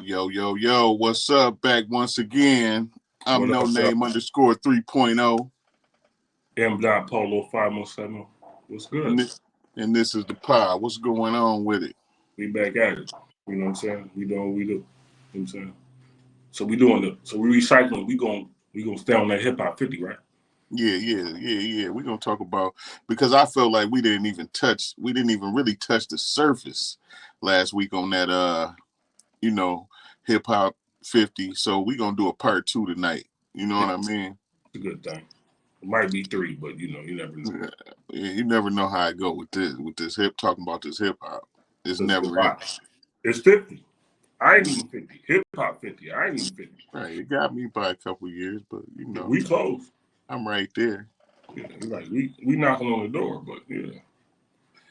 Yo, yo, yo, what's up? Back once again. I'm What no up, name underscore 3.0. M. Polo 517. What's good? And this, and this is the pod. What's going on with it? We back at it. You know what I'm saying? We doing what we do. You know what I'm saying? So we recycling. We gonna stay on that hip hop 50, right? Yeah. We're gonna talk about because I felt like we didn't even really touch the surface last week on that you know, hip hop 50. So we're gonna do a part two tonight. You know what I mean? It's a good thing. It might be three, but you never know. Yeah, you never know how I go with this talking about this hip hop. It's It's a never in. lot. It's 50. I ain't even 50. Hip hop 50. I ain't even 50. Right, it got me by a couple years, but Yeah, we close. I'm right there. Yeah, like we knocking on the door, but yeah,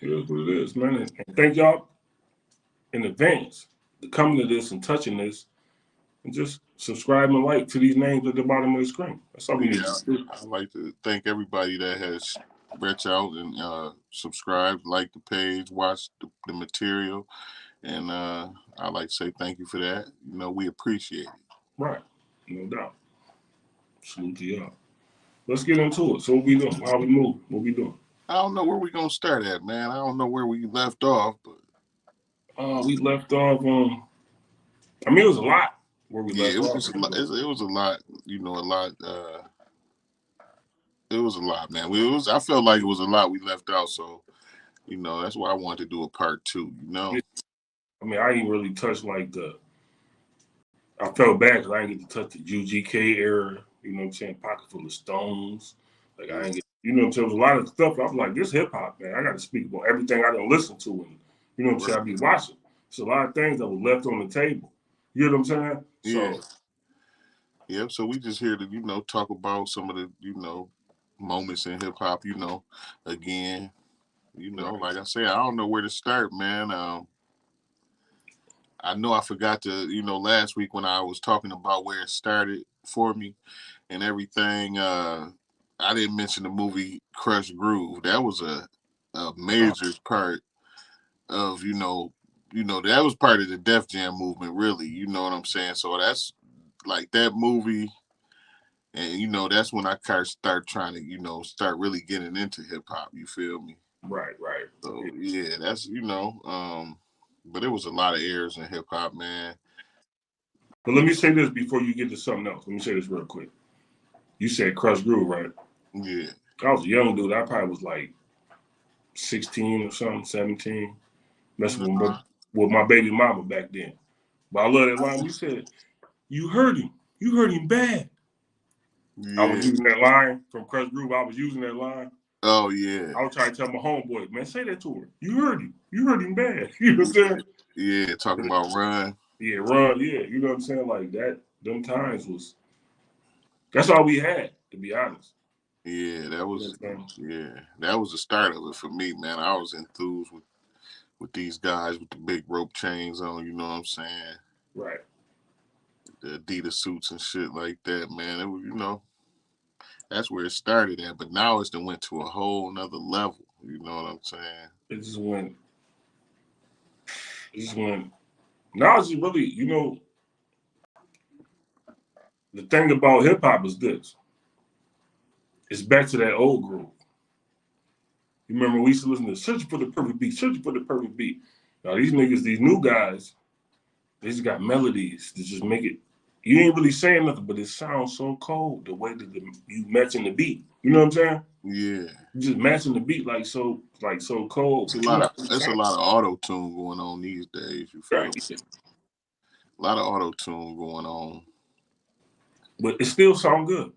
it is what it is, man. And thank y'all in advance for coming to this and touching this and just subscribe and like to these names at the bottom of the screen. That's all we need Yeah, to do. I'd like to thank everybody that has reached out and subscribed, liked the page, watched the material, and I'd like to say thank you for that. We appreciate it. Right. No doubt. Salute to y'all. Let's get into it. So what we doing? How we move? What we doing? I don't know where we're gonna start at, man. I don't know where we left off, but We left off I mean it was a lot where we yeah, left it was off. just a lot. It was a lot, a lot. It was a lot, man. I felt like it was a lot we left out, so that's why I wanted to do a part two. I mean, I ain't really touched like I felt bad because I didn't get to touch the UGK era, you know what I'm saying? Pocket full of stones. Like I ain't get you know what I'm saying? There was a lot of stuff. I was like, this hip hop, man, I gotta speak about everything I didn't listen to and you know what I'm saying, I be watching. It's a lot of things that were left on the table. You know what I'm saying? Yeah. So Yeah, so we just here to, talk about some of the, moments in hip hop, again, right. like I said, I don't know where to start, man. I know I forgot to, last week when I was talking about where it started for me and everything, I didn't mention the movie Crush Groove. That was a major part of, that was part of the Def Jam movement, really. You know what I'm saying? So that's like that movie. And that's when I kind of start trying to, start really getting into hip hop. You feel me? Right. So Yeah. yeah, that's but it was a lot of errors in hip hop, man. But let me say this before you get to something else. Let me say this real quick. You said Crush Groove, right? Yeah. I was a young dude. I probably was like 16 or something, 17, messing with my baby mama back then. But I love that line. You said, you heard him. You heard him bad. I was Yeah. using that line from Crush Groove. I was using that line. Oh yeah. I was trying to tell my homeboy, man, say that to her. You heard him. You heard him bad. You know what I'm saying? Yeah. Talking about Run. Yeah, Ron, yeah. You know what I'm saying? Like that, them times that's all we had, to be honest. Yeah, that You know was what I'm saying? that was the start of it for me, man. I was enthused with these guys with the big rope chains on. You know what I'm saying? Right. The Adidas suits and shit like that, man. It was, that's where it started at. But now it's went to a whole nother level. You know what I'm saying? It just went, now it's just really, the thing about hip hop is this. It's back to that old groove. You remember we used to listen to Searching for the Perfect Beat, Searching for the Perfect Beat. Now these niggas, these new guys, they just got melodies to just make it. You ain't really saying nothing, but it sounds so cold the way that you matching the beat. You know what I'm saying? Yeah. You just matching the beat like so cold. But you're not really It's a saying lot of auto tune going on these days. You feel right. me? A lot of auto tune going on. But it still sound good.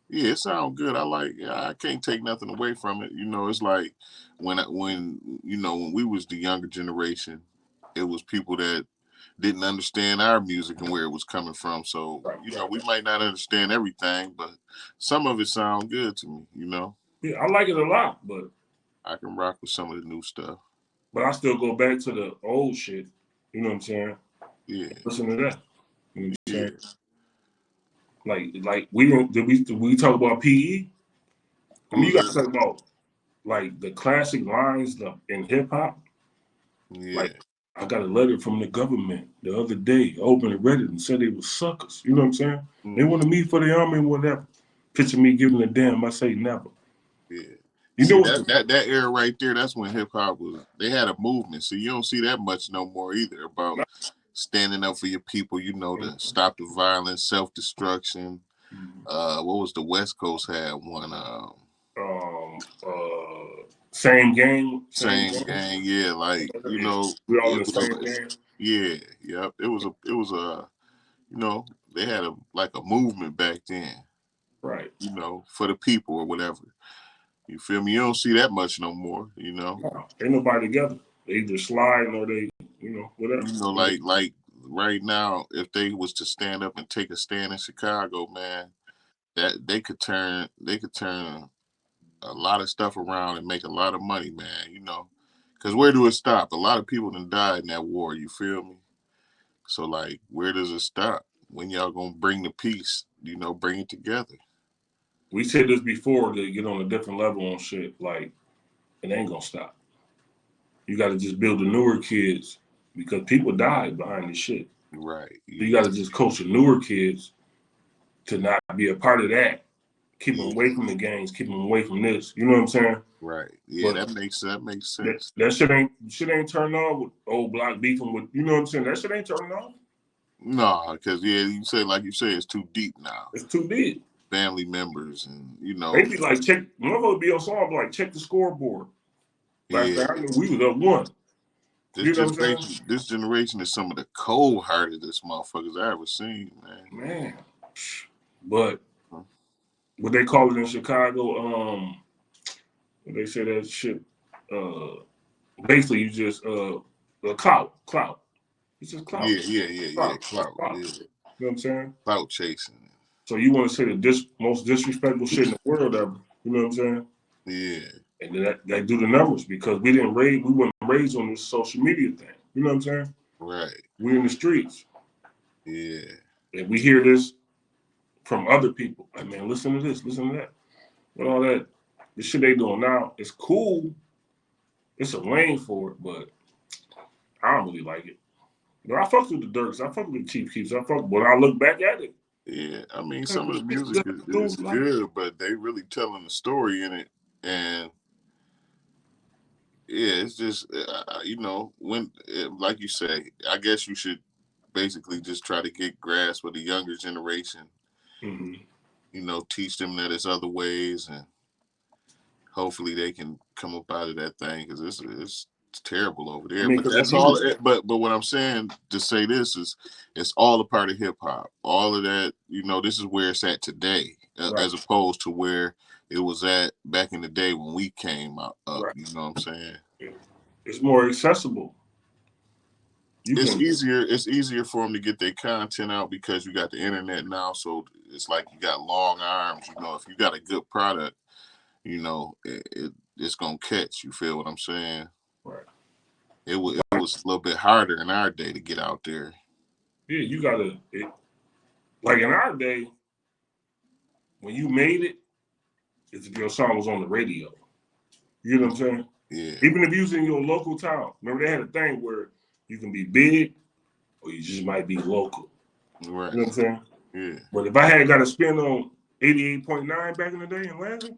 Yeah, it sounds good. I can't take nothing away from it. It's like when we was the younger generation, it was people that didn't understand our music and where it was coming from. So, Right. we might not understand everything, but some of it sound good to me. Yeah, I like it a lot, but I can rock with some of the new stuff. I still go back to the old shit. You know what I'm saying? Yeah, Listen to that. You know what I'm saying? yeah. Like we didn't did we talk about PE? I Who mean, you was got to it? talk about like the classic lines in hip hop. Yeah, Like I got a letter from the government the other day. I opened and read it and said they were suckers. You know what I'm saying? They Mm-hmm. wanted me for the army and whatever. Picture me giving a damn. I say never. Yeah. You know See what? that era right there, that's when hip hop was they had a movement. So you don't see that much no more either about standing up for your people, to stop the violence, self destruction. What was the West Coast had one? Um, same game, same Same game. gang, yeah, like We all in it the was same game. yeah, yep. It was a they had a like a movement back then, Right. for the people or whatever. You feel me? You don't see that much no more. No, ain't nobody together. They either slide or they, whatever. Like right now, if they was to stand up and take a stand in Chicago, man, that they could turn a lot of stuff around and make a lot of money, man. Because where do it stop? A lot of people done died in that war. You feel me? So like, where does it stop? When y'all gonna bring the peace? Bring it together. We said this before to get on a different level on shit. Like, it ain't gonna stop. You got to just build the newer kids because people died behind this shit. Right. So you Yeah. got to just coach the newer kids to not be a part of that. Keep them Yeah. away from the gangs. Keep them away from this. You know what I'm saying? Right. Yeah. But That makes that, sense. that shit ain't turning off with old block beefing with. You know what I'm saying? That shit ain't turning off. No, because like you say, it's too deep now. It's too deep. Family members and They be like, check. Motherfucker be on song, like, check the scoreboard. Back yeah. then, I knew we was up one. This You know what I'm saying? generation, this generation is some of the cold heartedest motherfuckers I ever seen, man. Man. But what they call it in Chicago, when they say that shit, uh, basically you just clout. It's just clout, Yeah, yeah, yeah, yeah. clout, Clout, clout. yeah. You know what I'm saying? Clout chasing. So you want to say the most disrespectful shit in the world ever? You know what I'm saying? Yeah. And then that do the numbers because we weren't raised on this social media thing. You know what I'm saying? Right. We in the streets Yeah. and we hear this from other people. Like, man, listen to this, listen to that. What all that, the shit they doing now, it's cool. It's a lane for it, but I don't really like it. But I fuck with the Dirks. I fuck with the Chief Keefs. When I look back at it, Yeah. I mean, some of the it's music is like, good, but they really telling the story in it. And yeah, it's just, when, like you say, I guess you should basically just try to get grasp with the younger generation, mm-hmm. teach them that there's other ways and hopefully they can come up out of that thing because it's terrible over I there. mean, But because if that's all. you, But what I'm saying to say this is, it's all a part of hip hop. All of that, this is where it's at today, right, as opposed to where it was at back in the day when we came up. right, You know what I'm saying? it's more accessible. You It's can, easier. It's easier for them to get their content out because you got the internet now. So it's like you got long arms. If you got a good product, it's gonna catch. You feel what I'm saying? right. It was a little bit harder in our day to get out there. Yeah, you gotta, like in our day, when you made it, it's if your song was on the radio. You know what I'm saying? Yeah, Even if you was in your local town. Remember they had a thing where you can be big or you just might be local. You know what right. I'm saying? Yeah. But if I had got a spin on 88.9 back in the day in Lansing,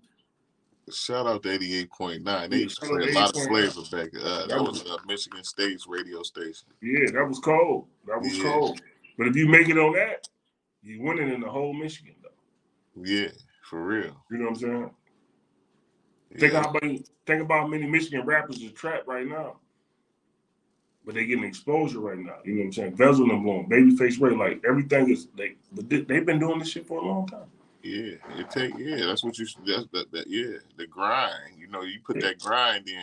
Shout out to 88.9. They yeah, used to shout play out a to lot of 88.9. flavor back. That That was was, Michigan State's radio station. yeah, that was cold. That was Yeah, cold. But if you make it on that, you winning in the whole Michigan though. yeah, for real. You know what I'm saying? Yeah, Think about how many Michigan rappers are trapped right now. But they getting exposure right now. You know what I'm saying? Vezzle them blowing, Babyface Ray, like everything is they've been doing this shit for a long time. yeah. That's what you. Yeah, the grind. You put Yeah. that grind in.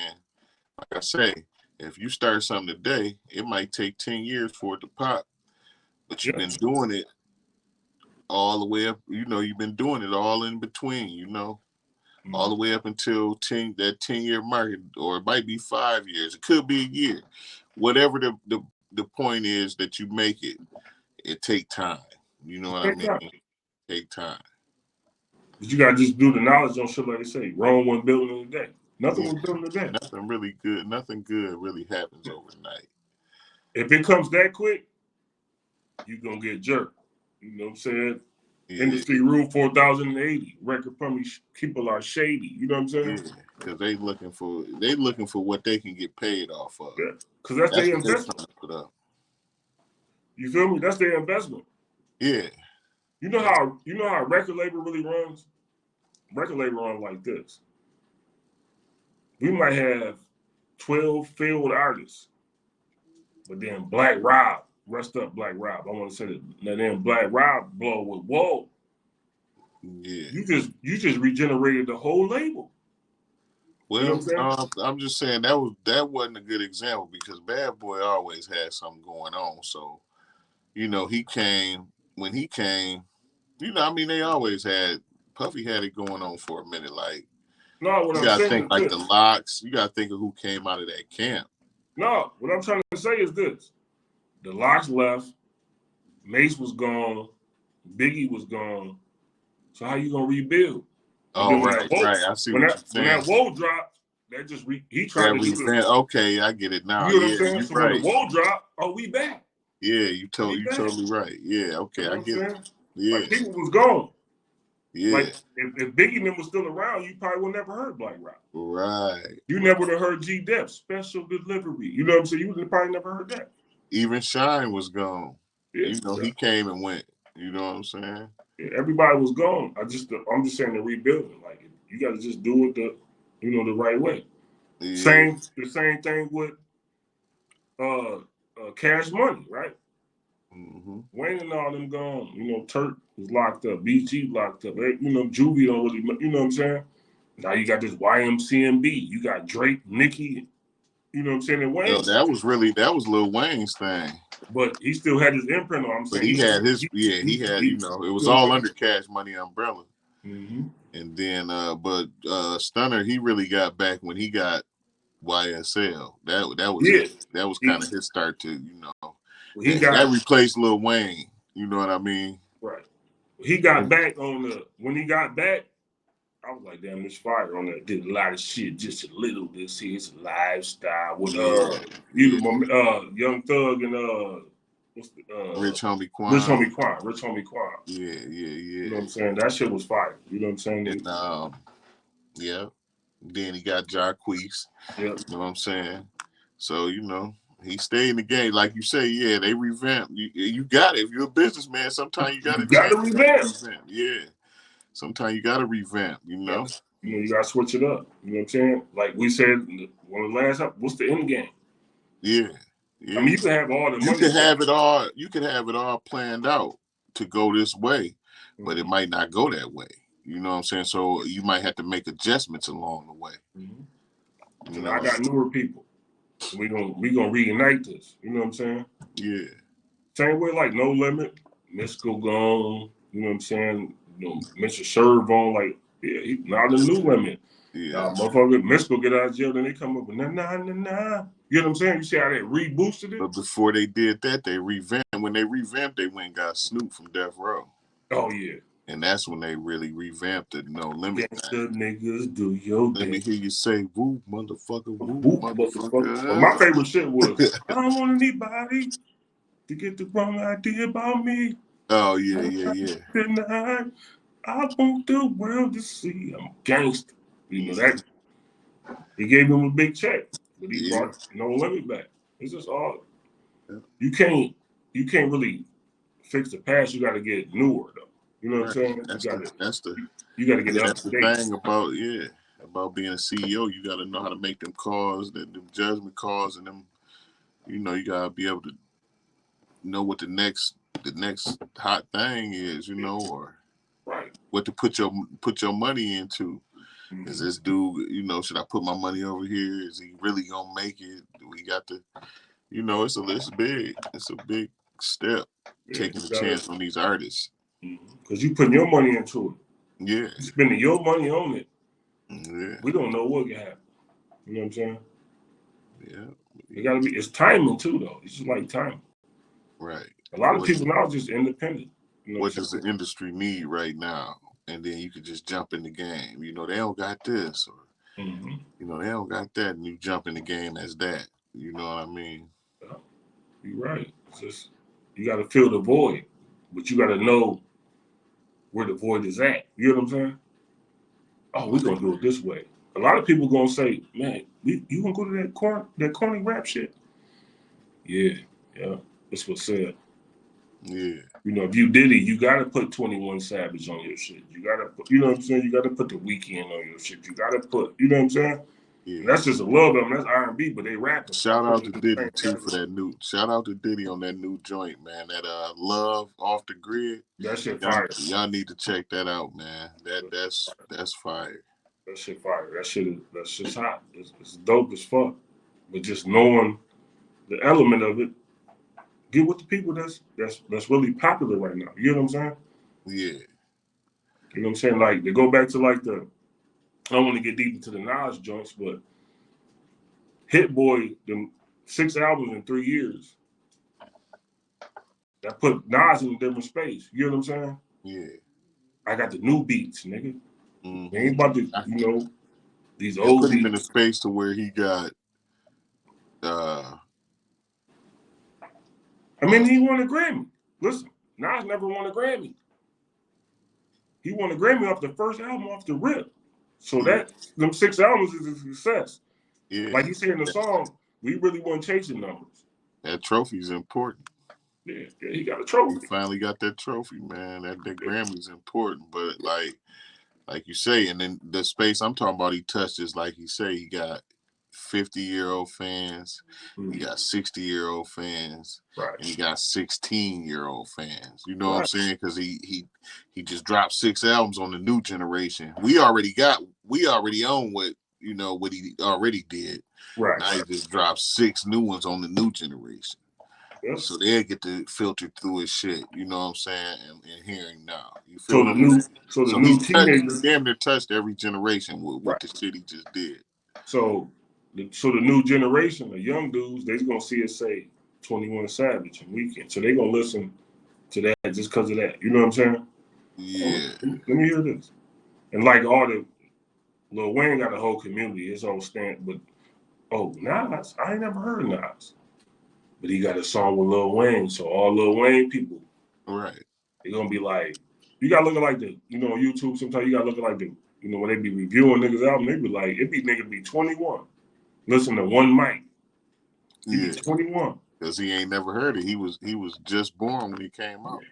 Like I say, if you start something today, it might take 10 years for it to pop. But you've Yeah. been doing it all the way up. You've been doing it all in between. All Mm-hmm. the way up until 10-year mark, or it might be 5 years. It could be a year. Whatever the point is that you make it, it take time. You know what I mean? Take time. But you gotta just do the knowledge on shit like they say. Rome wasn't built in a day. Nothing Yeah, was built in a day. nothing really good. Nothing good really happens overnight. if it comes that quick, you're gonna get jerked. You know what I'm saying? Yeah, Industry rule 4080. Record people are shady. You know what I'm saying? yeah, because they looking for what they can get paid off of. Yeah, because that's That's their what they investment. trying to put up. You feel me? That's their investment. Yeah. You know how a record label really runs? Record label run like this. We might have 12 field artists, but then Black Rob, rest up Black Rob. I want to say that. Now then Black Rob blow with whoa. Yeah. You just regenerated the whole label. You know Well, what I'm saying? I'm just saying that wasn't a good example because Bad Boy always had something going on. So, he came when he came. I mean, they always had Puffy had it going on for a minute. Like No, what you I'm gotta saying think is like the this. Locks. You gotta think of who came out of that camp. No, what I'm trying to say is this. The Locks left, Mace was gone, Biggie was gone. So how you gonna rebuild? And Oh, then right, right. I see when what you're saying. that woe dropped, that just he tried That to do the revamp. Okay, I get it now. you know what I'm Yeah, saying? you're So when the right. woe dropped, oh we back. Yeah, We you back. totally right. Yeah, You okay, know I what I'm get it. saying? Yeah, Like people was gone. yeah, Like if Biggie and them was still around, you probably would never heard Black Rock. right, You right. never would have heard G Dep special delivery. You know what I'm saying? You would have probably never heard that. Even Shine was gone. Yeah, He came and went. You know what I'm saying? yeah, everybody was gone. I'm just saying the rebuilding. Like you got to just do it the right way. Yeah. The same thing with Cash Money, right? Hmm. Wayne and all them gone. Turk was locked up. BG locked up. Juvie don't really. You know what I'm saying? Now you got this YMCMB. You got Drake, Nicki. You know what I'm saying? And Well, Wayne, that was Lil Wayne's thing. but he still had his imprint on. I'm But saying he had his he had he it was you know all what under Cash Money umbrella. I'm saying? Mm-hmm. And then but Stunner he really got back when he got YSL. That was Yeah, it. That was kind he of his start to he that got replaced Lil Wayne. You know what I mean? right. He got back on the when he got back. I was like, damn, this fire on that. Did a lot of shit, just a little bit. See, it's a lifestyle with Yeah, yeah. Young Thug and what's the Rich Homie Quan. Rich Homie Quan. Yeah, yeah, You know yeah. what I'm saying? That shit was fire. You know what I'm saying? And yeah. Then he got Jarquees. Yeah. You know what I'm saying? So, he stayed in the game. Like you say, yeah, they revamped. You got it. If you're a businessman, sometimes you got You to got to change. You got to revamp. revamp. Yeah. Sometimes you got to revamp. You got to switch it up. You know what I'm saying? Like we said, one of the last, what's the end game? Yeah. I Yeah. mean, you can have all the You money. can have it all. You can have it all planned out to go this way, but it might not go that way. You know what I'm saying? So you might have to make adjustments along the way. Mm-hmm. You So I know? got newer people. We gonna reignite this. You know what I'm saying? Yeah. Same way like No Limit, Misco gone. You know what I'm saying? Mr. Serve on like now the new limit. Yeah. Motherfucker, Misco get out of jail, then they come up with nah nah nah nah. You know what I'm saying? You see how they reboosted it? But before they did that, they revamped. When they revamped, they went and got Snoop from Death Row. Oh yeah. And that's when they really revamped the No Limit Gangsta thing. niggas do your Let me thing. hear you say, woo, motherfucker, woo, Whoop, motherfucker. But my motherfucker. favorite shit was I don't want anybody to get the wrong idea about me. Oh, yeah, yeah, yeah. Tonight, I want the world to see I'm gangster. You know Yeah, that he gave him a big check, but he yeah. brought No Limit back. It's just all you can't really fix the past. You got to get newer though. You know what I'm Right. saying? You got to get up That's to the date. thing about being a CEO. You got to know how to make them calls, them judgment calls, and them. You got to be able to know what the next hot thing is. Or Right. what to put your money into. Is Mm-hmm. this dude? Should I put my money over here? Is he really gonna make it? We got to. It's big. It's a big step Yeah, taking you a gotta chance on these artists. because you putting your money into it. Yeah, You spending your money on it. yeah, We don't know what can happen. You know what I'm saying? yeah. It gotta be. It's timing too, though. It's just like timing. Right. A lot of What people now are just independent. You know what what I'm does the saying? industry need right now? And then you could just jump in the game. They don't got this, or Mm-hmm. they don't got that, and you jump in the game as that. You know what I mean? Yeah. You're right. It's just you got to fill the void, but you got to know where the void is at. You know what I'm saying? Oh, we're gonna do it this way. A lot of people gonna say, "Man, you gonna go to that corny rap shit?" Yeah, yeah. That's what's said. Yeah. You know, if you Diddy, you gotta put 21 Savage on your shit. You gotta put, you know what I'm saying? You gotta put the Weeknd on your shit. You gotta put, you know what I'm saying? And Yeah. that's just a little bit of them. That's R&B, but they rapping. So I Shout put out them to in the Diddy same too for category. that new. Shout out to Diddy on that new joint, man. That Love Off the Grid. That shit Y'all, fire. y'all need to check that out, man. That's fire. That shit fire. That shit's hot. It's dope as fuck. But just knowing the element of it, get with the people that's really popular right now. You know what I'm saying? Yeah. You know what I'm saying? Like they go back to like I don't want to get deep into the Nas joints, but Hit Boy, them 6 albums in 3 years, that put Nas in a different space. You know what I'm saying? Yeah. I got the new beats, nigga. They Mm-hmm. ain't about to, these It old put him in a beats. space to where he got uh I mean, he won a Grammy. Listen, Nas never won a Grammy. He won a Grammy off the first album off the rip. So yeah, that them 6 albums is a success. yeah. Like he said in the song, we really weren't chasing numbers. That trophy's important. Yeah, yeah, he got a He trophy. finally got that trophy, man. That Grammy's important. But like you say, and then the space I'm talking about he touched is like you say, he got 50-year-old fans, he got 60-year-old fans, Right, and he got 16-year-old fans. You know what I'm right, saying? Because he just dropped 6 albums on the new generation. We already own what he already did. right. Now he just dropped 6 new ones on the new generation. Yep. So they'll get to filter through his shit, you know what I'm saying, and hearing now. You feel So what the I'm saying? new, so the So new he teenagers, damn near touched every generation with right? the shit he just did. So, the new generation, the young dudes, they's gonna see it say 21 Savage and Weekend, so they gonna listen to that just because of that. You know what I'm saying? Oh, Yeah, let me hear this. And like all the Lil Wayne got a whole community, his whole stand. But Nas, I ain't never heard of Nas, but he got a song with Lil Wayne, so all Lil Wayne people, right. they're gonna be like, you gotta look at like on YouTube. Sometimes you gotta look at like when they be reviewing niggas album, they be like, it be nigga be 21. Listen to one mic. He be Yeah, 21. because he ain't never heard it. He was just born when he came Yeah. out.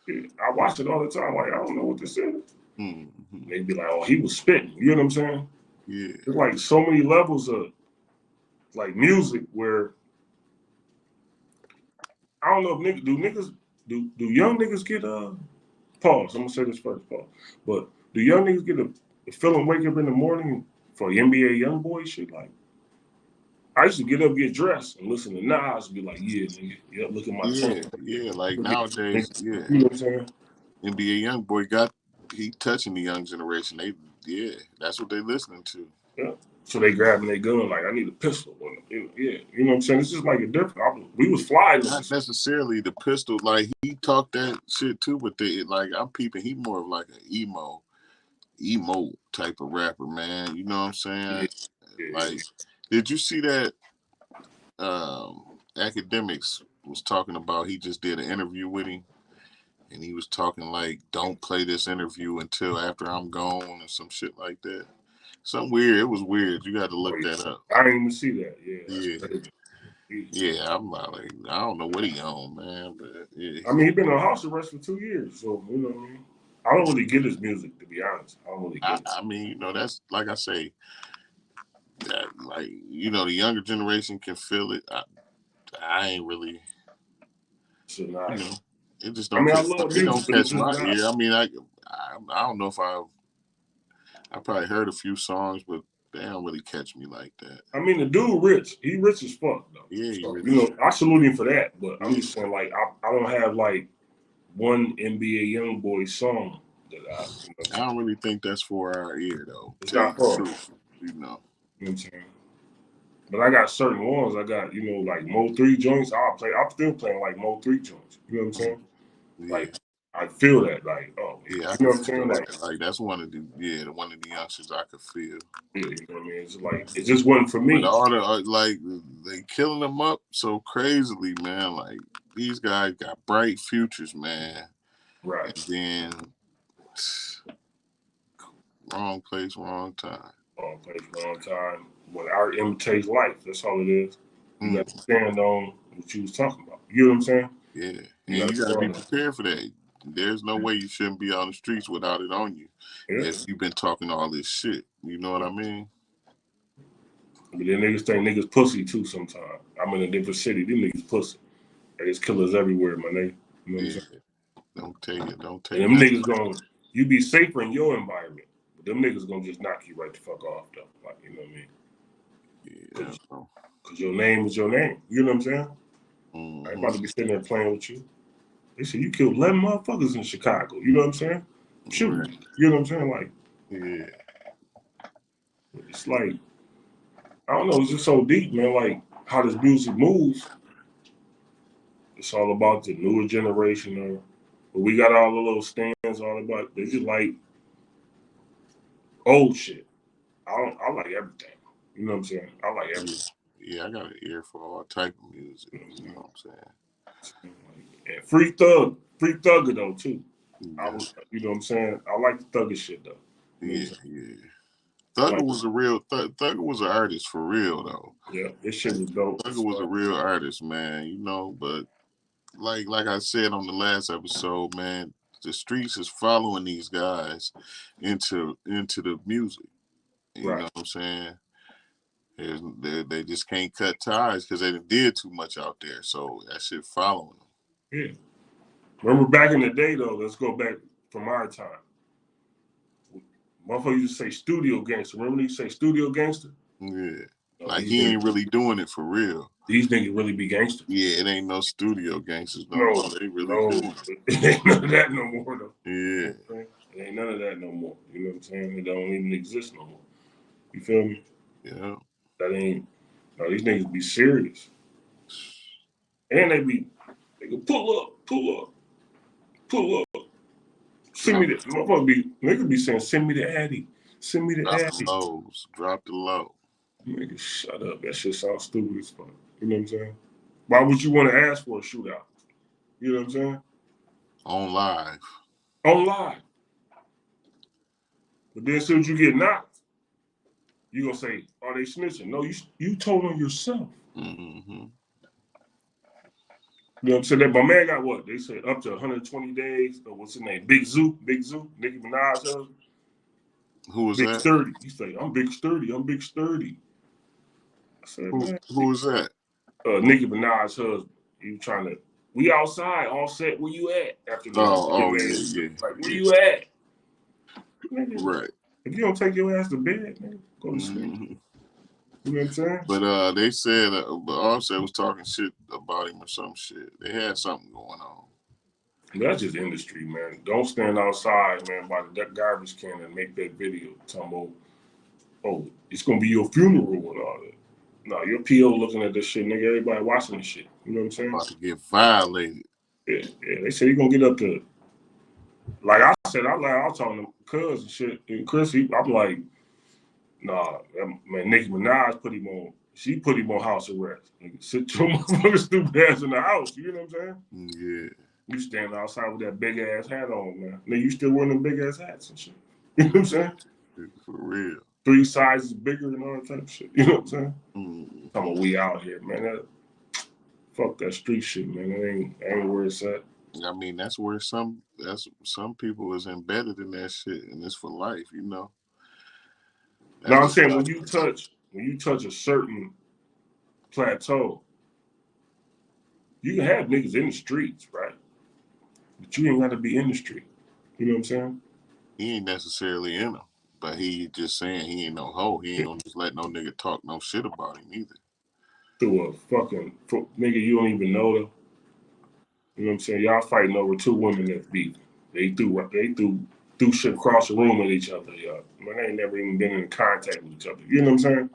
Yeah. I watch it all the time. Like, I don't know what this is. Mm-hmm. They be like, oh, he was spitting. You know what I'm saying? Yeah, There's like so many levels of like music where I don't know if do young niggas get pause. I'm gonna say this first, pause. But do young niggas get a feeling wake up in the morning for NBA young boy shit? Like I used to get up, get dressed, and listen to Nas, and be like, yeah, nigga, yeah, look at my yeah, tank. yeah. Like Look at nowadays, yeah. you know what I'm saying? NBA YoungBoy he touching the young generation. That's what they listening to. Yeah. So they grabbing their gun like I need a pistol. Yeah, you know what I'm saying? It's just like a different. We was fly Not niggas. necessarily the pistol. Like he talked that shit too, but like I'm peeping. He more of like an emo type of rapper, man. You know what I'm Yeah, saying? yeah, Like, did you see that? Academics was talking about. He just did an interview with him, and he was talking like, "Don't play this interview until after I'm gone," or some shit like that. Something weird. It was weird. You got to oh, look that yeah. up. I didn't even see that. Yeah, that's Yeah. crazy. Yeah, I'm like, I don't know what he on, man, but yeah. I mean, he been on house arrest for 2 years, so you know what I mean. I don't really get his music, to be honest. I don't really I, get it. I mean, that's like I say, that like the younger generation can feel it. I ain't really, So you not. know, it just I don't mean, I catch love it music, don't but it's catch just my not. ear. I mean, I don't know if I probably heard a few songs, but they don't really catch me like that. I mean, the dude rich. He rich as fuck though. Yeah, he So rich. I salute him for that. But I'm Yeah, just saying, like, I don't have like one NBA young boy song that I don't really think that's for our ear though. it's Tell you not the for him. truth, you know. You know what I'm saying? But I got certain ones. I got like Mo 3 joints. I'm still playing like Mo 3 joints. You know what I'm saying? Yeah, Like I feel that. Like Yeah, I You know could what I'm saying? feel that. Like that's one of the youngsters I could feel. Yeah, you know what I mean? It's like it just wasn't for But me. all the like they killing them up so crazily, man. Like these guys got bright futures, man. Right. And then wrong place, wrong time. Wrong place, wrong time. When art imitates life, that's all it is. You got to Mm, stand on what you was talking about. You know what I'm saying? yeah, You and got to you got to stand be on that. prepared for that. There's no way you shouldn't be on the streets without it on you. Yeah. If you've been talking all this shit, you know what I mean? But then niggas think niggas pussy too sometimes. I'm in a different city. Them niggas pussy. There's killers everywhere, my nigga. You know what I'm Yeah, saying? don't And take them nothing. niggas gonna, you be safer in your environment. But them niggas gonna just knock you right the fuck off, though. Like, you know what I mean? Yeah, Because your name is your name. You know what I'm saying? I ain't mm-hmm. about to be sitting there playing with you. They said you killed 11 motherfuckers in Chicago. You know what I'm saying? Shoot. Right. You know what I'm saying? Like, Yeah, it's like, I don't know, it's just so deep, man. Like, how this music moves. It's all about the newer generation. But we got all the little stands all about, they just like old shit. I like everything. You know what I'm saying? I like yeah, everything. yeah. I got an ear for all type of music. You know what I'm saying? And free thugger though too. Yeah, You know what I'm saying? I like the thugger shit though. You know what I'm yeah, saying? yeah. I Thugger like, was a real Thugger was an artist for real though. yeah, this shit was dope. Thugger was a real artist, man. You know, but like I said on the last episode, man, the streets is following these guys into the music. You know Right. what I'm saying? They just can't cut ties because they did too much out there. So that shit following Yeah. Remember back in the day though, let's go back from our time. Motherfucker used to say studio gangster. Remember they used to say studio gangster? them. Yeah. No, Like he ain't really doing it for real. these niggas really be gangsters. Yeah, it ain't no studio gangsters no No, more. They really no, doing it ain't none of that no more though. You know it. what I'm saying? It ain't none of that no more. You know what I'm saying? It don't even exist no more. You feel me? Yeah. Yeah. That ain't. No, these niggas be serious, and they can pull up, pull up. Send me Drop the motherfucker be nigga be saying send me the addy, send me the drop the addy. lows. Drop the low. Nigga, shut up. That shit sounds stupid as fuck. You know what I'm saying? Why would you want to ask for a shootout? You know what I'm saying? On live. On live. But then as soon as you get knocked, you gonna say, "Are they snitching?" No, you told on yourself. Mm-hmm. You know what I'm saying? That my man got what? They said up to 120 days. What's his name? Big Zoo, Nicki Minaj husband. Who was Big that? sturdy. He say, "I'm big sturdy. I'm big sturdy." I said, Who "Man, who was that? Nicki Minaj husband. He was trying to. We outside, all set. Where you at? After the Oh man, yeah, yeah, like, where yeah. you at, nigga? Right. If you don't take your ass to bed, nigga, go to sleep. Mm-hmm. You know what I'm saying? But they said Offset was talking shit about him or some shit. They had something going on. That's just industry, man. Don't stand outside, man, by the garbage can and make that video. Talking about, oh, it's gonna be your funeral and all that. No, your PO looking at this shit, nigga. Everybody watching this shit. You know what I'm saying? About to get violated. Yeah, yeah. They say you're gonna get up to, like I said, I was talking to Cuz and shit, and Chris, I'm like, nah, man, Nicki Minaj put him on. She put him on house arrest. Nigga, sit your motherfucking stupid ass in the house. You know what I'm saying? Yeah. You stand outside with that big ass hat on, man. Nigga, you still wearing them big ass hats and shit. You know what I'm saying? For real. 3 sizes bigger and all that type of shit. You know what I'm saying? Mm. Talking about we out here, man. Fuck that street shit, man. That ain't where it's at. I mean, that's some people is embedded in that shit, and it's for life. You know. Now That's I'm just saying how when you touch a certain plateau, you can have niggas in the streets, right? But you ain't got to be in the street. You know what I'm saying? he ain't necessarily in them, but he just saying he ain't no hoe. He ain't Yeah. gonna just let no nigga talk no shit about him either. Through a fucking nigga you don't even know them. You know what I'm saying? Y'all fighting over two women that beat. They threw shit across the room at each other, y'all. Man, they ain't never even been in contact with each other. You know what I'm saying?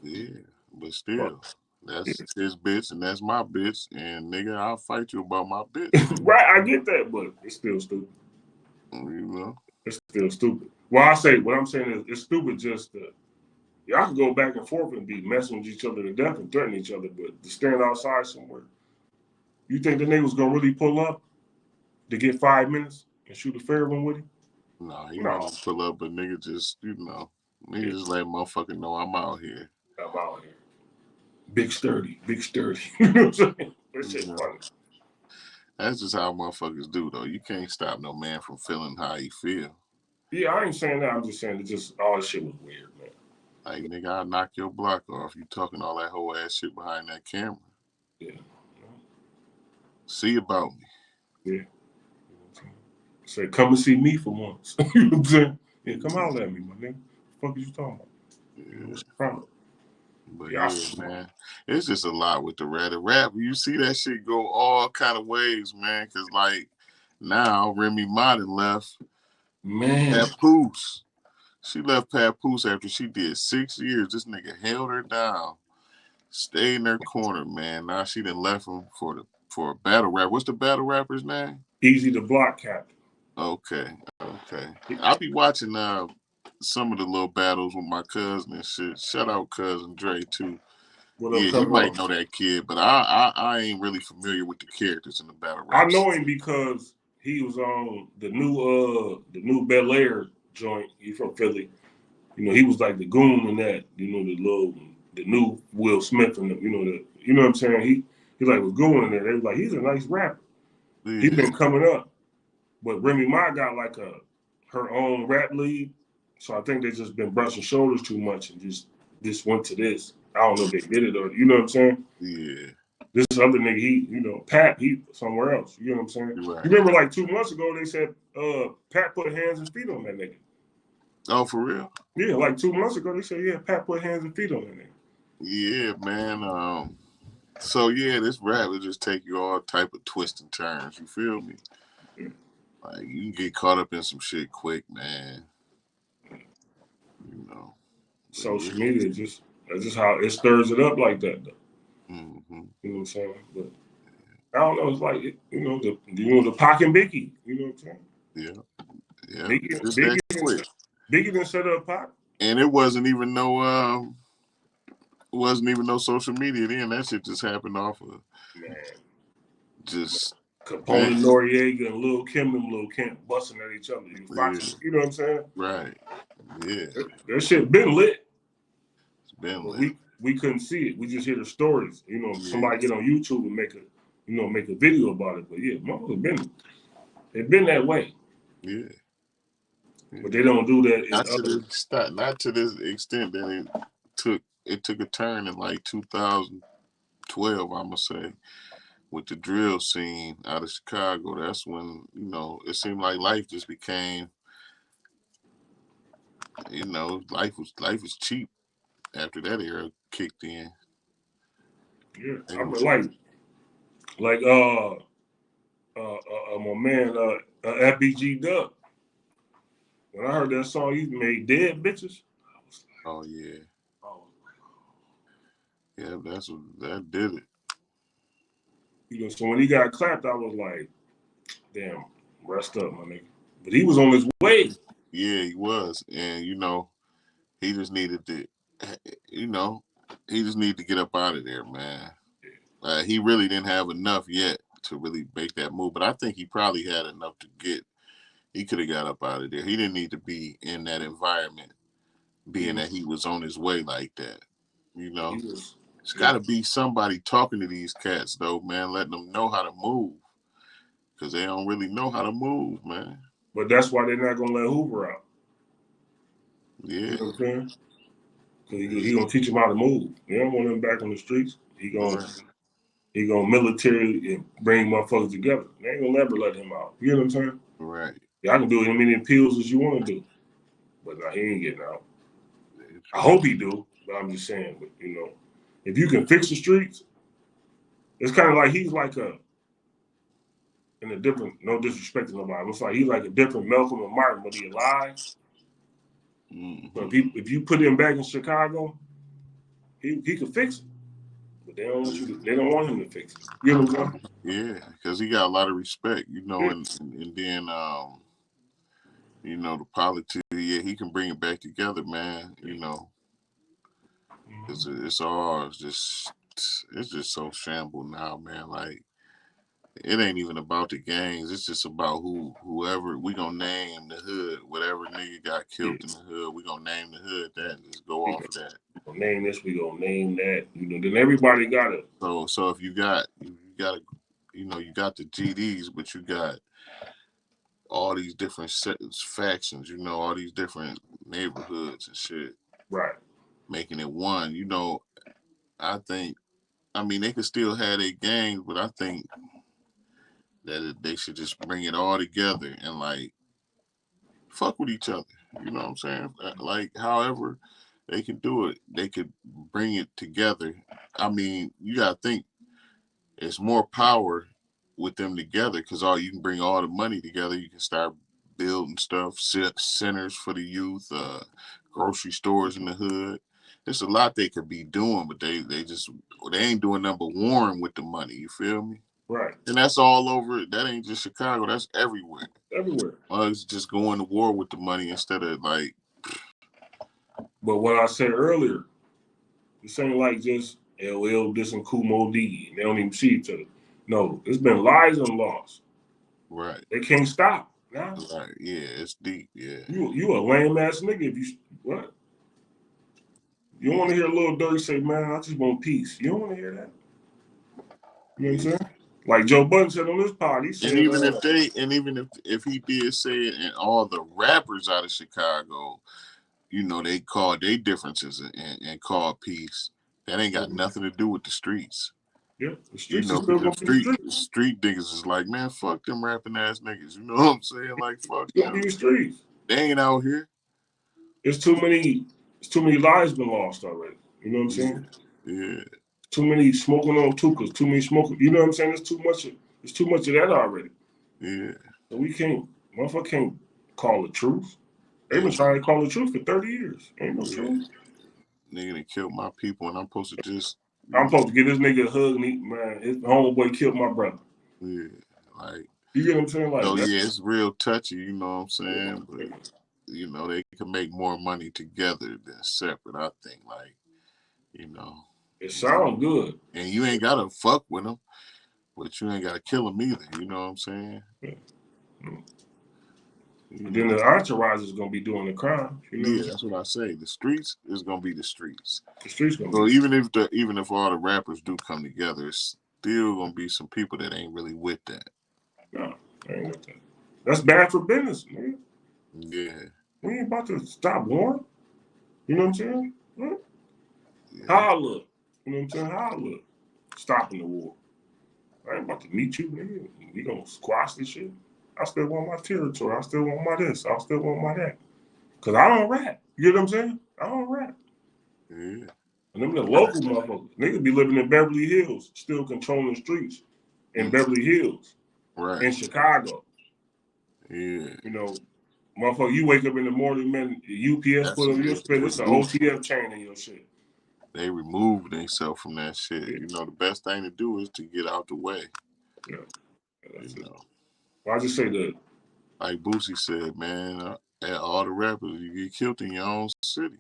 Yeah, but Fuck. still, Yeah. that's his bitch and that's my bitch, and nigga, I'll fight you about my bitch. Right, I get that, but it's still stupid. You know. It's still stupid. Well, I say what I'm saying is it's stupid just to y'all can go back and forth and be messing with each other to death and threaten each other, but to stand outside somewhere, you think the niggas gonna really pull up to get 5 minutes and shoot a fair one with him? No, he No. wasn't gonna pull up, but nigga just, nigga Yeah, just let motherfucker know I'm out here. I'm out here. Big sturdy, big sturdy. You know what I'm saying? That You shit know. funny. That's just how motherfuckers do, though. You can't stop no man from feeling how he feel. Yeah, I ain't saying that. I'm just saying that just all this shit was weird, man. Like, nigga, I'll knock your block off. You talking all that whole ass shit behind that camera. Yeah. See about me. Yeah. You know what I'm saying? Say, come and see me for once. You know what I'm saying? Yeah, come holler at me, my nigga. What the fuck is you talking about? You know, Yeah. what's the problem? But Yeah, yeah, man, it's just a lot with the rap. The rap, you see that shit go all kind of ways, man. Cause like now Remy Martin left man. Papoose. She left Papoose after she did 6 years. This nigga held her down, stayed in her corner, man. Now she done left him for a battle rap. What's the battle rapper's name? Easy to block, Captain. Okay, okay. I'll be watching some of the little battles with my cousin and shit. Shout out cousin Dre too. What up, Yeah, you cousin? might know that kid, but I ain't really familiar with the characters in the battle I raps. know him because he was on the new Bel Air joint. He from Philly. You know, he was like the goon in that. You know, the new Will Smith and the, you know what I'm saying. He like was goon in there. They was like he's a nice rapper. He Yeah, been coming up, but Remy Ma got like her own rap league. So I think they just been brushing shoulders too much and just went to this. I don't know if they did it or you know what I'm saying. yeah, This other nigga, Pat, he somewhere else. You know what I'm saying? you're You right. remember like 2 months ago they said Pat put hands and feet on that nigga. Oh, for real? Yeah, like 2 months ago they said, yeah, Pat put hands and feet on that nigga. Yeah, man. So yeah, this rap will just take you all type of twists and turns. You feel me? Yeah. Like you can get caught up in some shit quick, man. You know. But yeah. Social media just that's just how it stirs it up like that though. Mm-hmm. You know what I'm saying? But I don't know, it's like the Pac and Biggie, you know what I'm saying? Yeah, yeah. Biggie Just that Biggie quick. didn't Biggie didn't set up Pac. And it wasn't even no social media then. That shit just happened off of Man. just man. Capone Noriega and Lil Kim, them Lil Kim busting at each other. You Yeah, watching, you know what I'm saying? right. Yeah, That shit been lit, it's been but lit. we couldn't see it. We just hear the stories. You know, Yeah, somebody get on YouTube and make a video about it. But yeah, motherfuckers been it been that way. yeah, But yeah. they don't do that in Not to other. the extent, not to this extent that it took a turn in like 2012. I'm gonna say with the drill scene out of Chicago. That's when it seemed like life just became life was cheap after that era kicked in. Yeah, I Nigga mean, was like my man FBG Dub. When I heard that song, he made dead bitches. I was oh yeah, like, oh, yeah. That did it. so when he got clapped, I was like, damn, rest up, my nigga. But he was on his way. Yeah, he was, and he just needed to, you know, he just needed to get up out of there, man. He really didn't have enough yet to really make that move, but I think he probably had enough to get. He could have got up out of there. He didn't need to be in that environment, He being that he was on his way like that. You he know, was it's got yeah. to be somebody talking to these cats though, man, letting them know how to move, because they don't really know how to move, man. But that's why they're not gonna let Hoover out. You Yeah, know what I'm saying? Because he yeah, gonna teach him how to move. They don't want him back on the streets. He gonna right, he gonna military and bring motherfuckers together. They ain't gonna never let him out. You know what I'm saying? right. Yeah, I can do as many appeals as you want to do, but nah, he ain't getting out. It's I right. hope he do, but I'm just saying. But if you can fix the streets, it's kind of like he's like in a different. No disrespect to nobody. It's like he's like a different Malcolm and Martin, but he alive. So Mm-hmm. if you put him back in Chicago, he could fix it. But they don't want you to. They don't want him to fix it. You know what I'm saying? Yeah, because he got a lot of respect, Yeah. and then The politics. Yeah, he can bring it back together, man. It's all just it's just so shambled now, man. Like it ain't even about the gangs. It's just about whoever we gonna name the hood. Whatever nigga got Yeah. killed in the hood, we gonna name the hood that and just go We off of that. gonna name this, we gonna name that. Then everybody got it. So if you got the GDs, but you got all these different factions. All these different neighborhoods and shit, Right. making it one. I think. I mean, they could still have their gangs, but I think that they should just bring it all together and like fuck with each other. You know what I'm saying? Like, however they can do it, they could bring it together. I mean, you gotta think it's more power with them together because all you can bring all the money together. You can start building stuff, centers for the youth, grocery stores in the hood. There's a lot they could be doing, but they ain't doing number warring with the money. You feel me? Right. And that's all over. That ain't just Chicago. That's everywhere. Everywhere. It's just going to war with the money instead of like. But what I said earlier, this ain't like just LL dissing Kumo D. They don't even see each other. No, it's been lies and loss. Right. They can't stop. Nah. Right. Yeah, it's deep. Yeah. You a lame ass nigga if you what? You don't want to hear Lil Durk say, "Man, I just want peace." You don't want to hear that. You know what I'm Yeah. saying? Like Joe Budden said on this pod, he And said, even if he did say it, and all the rappers out of Chicago, they call their differences and call peace. That ain't got nothing to do with the streets. yeah, the streets is still Because gonna be the streets. street niggas is like, man, fuck them rapping ass niggas. You know what I'm saying? Like, fuck It's gonna be them. the streets. They ain't out here. It's too many. It's too many lives been lost already. You know what I'm Yeah. saying? Yeah. Too many smoking on tukas. Too many smoking. You know what I'm saying? It's too much. It's too much of that already. Yeah. So we can't. Motherfucker can't call the truth. They've been Yeah. trying to call the truth for 30 years. Ain't no Yeah. truth. Nigga done killed my people, and I'm supposed to just, I'm supposed to give this nigga a hug and man, his homeboy killed my brother. yeah, like, You get what I'm saying? Like so that. yeah, it's real touchy, you know what I'm Yeah, saying? But they can make more money together than separate. I think, like, you know, it sounds good. and you ain't gotta fuck with them, but you ain't gotta kill them either. You know what I'm saying? Yeah. You But then the know, entourage is gonna be doing the crime. You know what I'm yeah, saying? that's what I say. The streets is gonna be the streets. The streets gonna be So the even if all the rappers do come together, it's still gonna be some people that ain't really with that. no, I ain't with that. That's bad for business, man. Yeah, We ain't about to stop war. You know what I'm saying? Huh? yeah, How I look. You know what I'm saying? How I look. Stopping the war. I ain't about to meet you, nigga. We gonna squash this shit. I still want my territory. I still want my this. I still want my that. Cause I don't rap. You know what I'm saying? I don't rap. yeah. And them the local motherfuckers. Niggas be living in Beverly Hills, still controlling the streets in Mm, Beverly Hills, right. in Chicago. Yeah. You know, motherfucker, you wake up in the morning, man, UPS That's put on your they spit, it's an remove OTF chain in your shit. they remove themselves from that shit. Yeah, The best thing to do is to get out the way. yeah, You that's it. know, Well, I just say that, like Boosie said, man, all the rappers you get killed in your own city.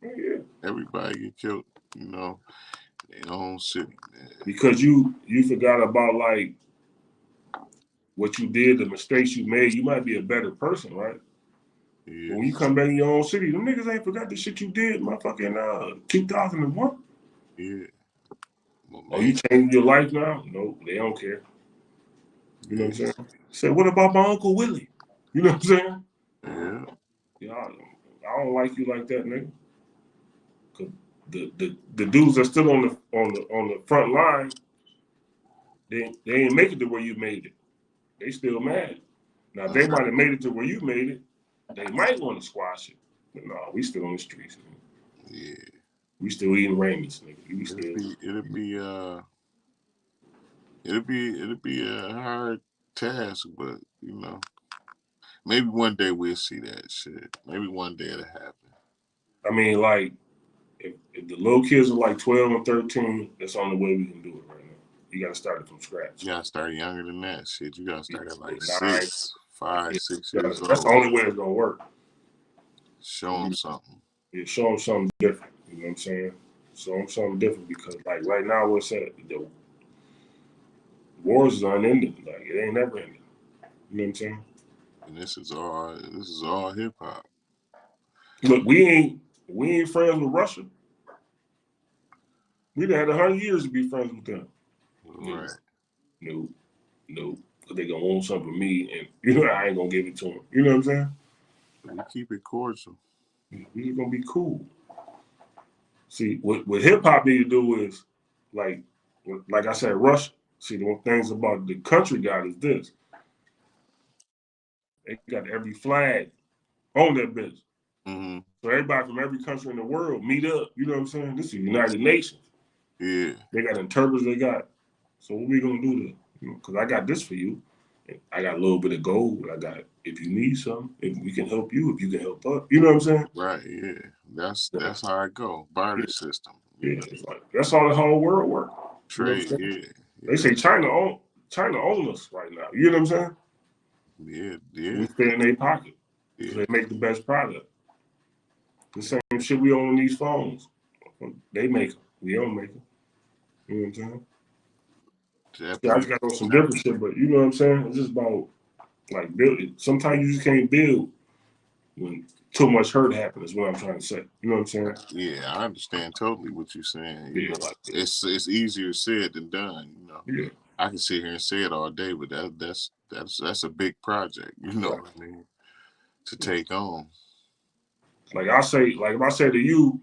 yeah, Everybody get killed, in their own city, man. because you forgot about like what you did, the mistakes you made. You might be a better person, right? But Yeah, when you come back in your own city, them niggas ain't forgot the shit you did, motherfucking 2001. yeah, but Oh, you man, changing your life now? No, they don't care. You know what I'm yeah, saying? Say, what about my Uncle Willie? You know what I'm saying? yeah, Yeah, I don't like you like that, nigga. Cause the dudes that still on the front line, they ain't make it to where you made it. They still mad. Now if they might have made it to where you made it, they might want to squash it. But no, we still on the streets, man. yeah. We still eating Raymond's, nigga. We It'll still be it'll be it'll be a hard task, but maybe one day we'll see that shit. Maybe one day it'll happen. I mean, like, if the little kids are like 12 and 13, that's the only way we can do it right now. You got to start it from scratch. You gotta start younger than that shit. You gotta start at like Nine, six. 5, Yeah, 6 years that's the old. only way it's gonna work. Show them something. Yeah, show them something different. You know what I'm saying? Show them something different because, like, right now, what's that? The wars is unending. Like, it ain't never ending. You know what I'm saying? And this is all hip hop. Look, we ain't friends with Russia. We'd have had 100 years to be friends with them. No, Right. no, no. Cause they gonna want something from me, and you know I ain't gonna give it to them. You know what I'm saying? We keep it cordial. We just gonna be cool. See, what hip hop need to do is, like, like I said, Russia. See, the one things about the country got is this: they got every flag on that bitch. Hmm. So everybody from every country in the world meet up. You know what I'm saying? This is the United Nations. Yeah. They got interpreters. They got. So what we gonna do to? Because I got this for you. I got a little bit of gold. I got. If you need something, if we can help you, if you can help us. You know what I'm saying? Right. Yeah. That's So, that's how I go. Barter yeah, system. yeah. It's like that's how the whole world work. You know what I'm Trade. saying? Yeah. They Yeah. say China own us right now. You know what I'm saying? Yeah. We Yeah. stay in their pocket because Yeah. they make the best product. The same shit we own these phones. They make them. We don't make them. You know what I'm saying? Yeah, I just Japanese. got on some different shit, but you know what I'm saying? It's just about like building. Sometimes you just can't build when too much hurt happens. Is what I'm trying to say. You know what I'm saying? Yeah, I understand totally what you're saying. Yeah, like It's easier said than done. yeah, I can sit here and say it all day, but that's a big project. You know right. what I mean? To Yeah. take on. Like I say, like if I say to you,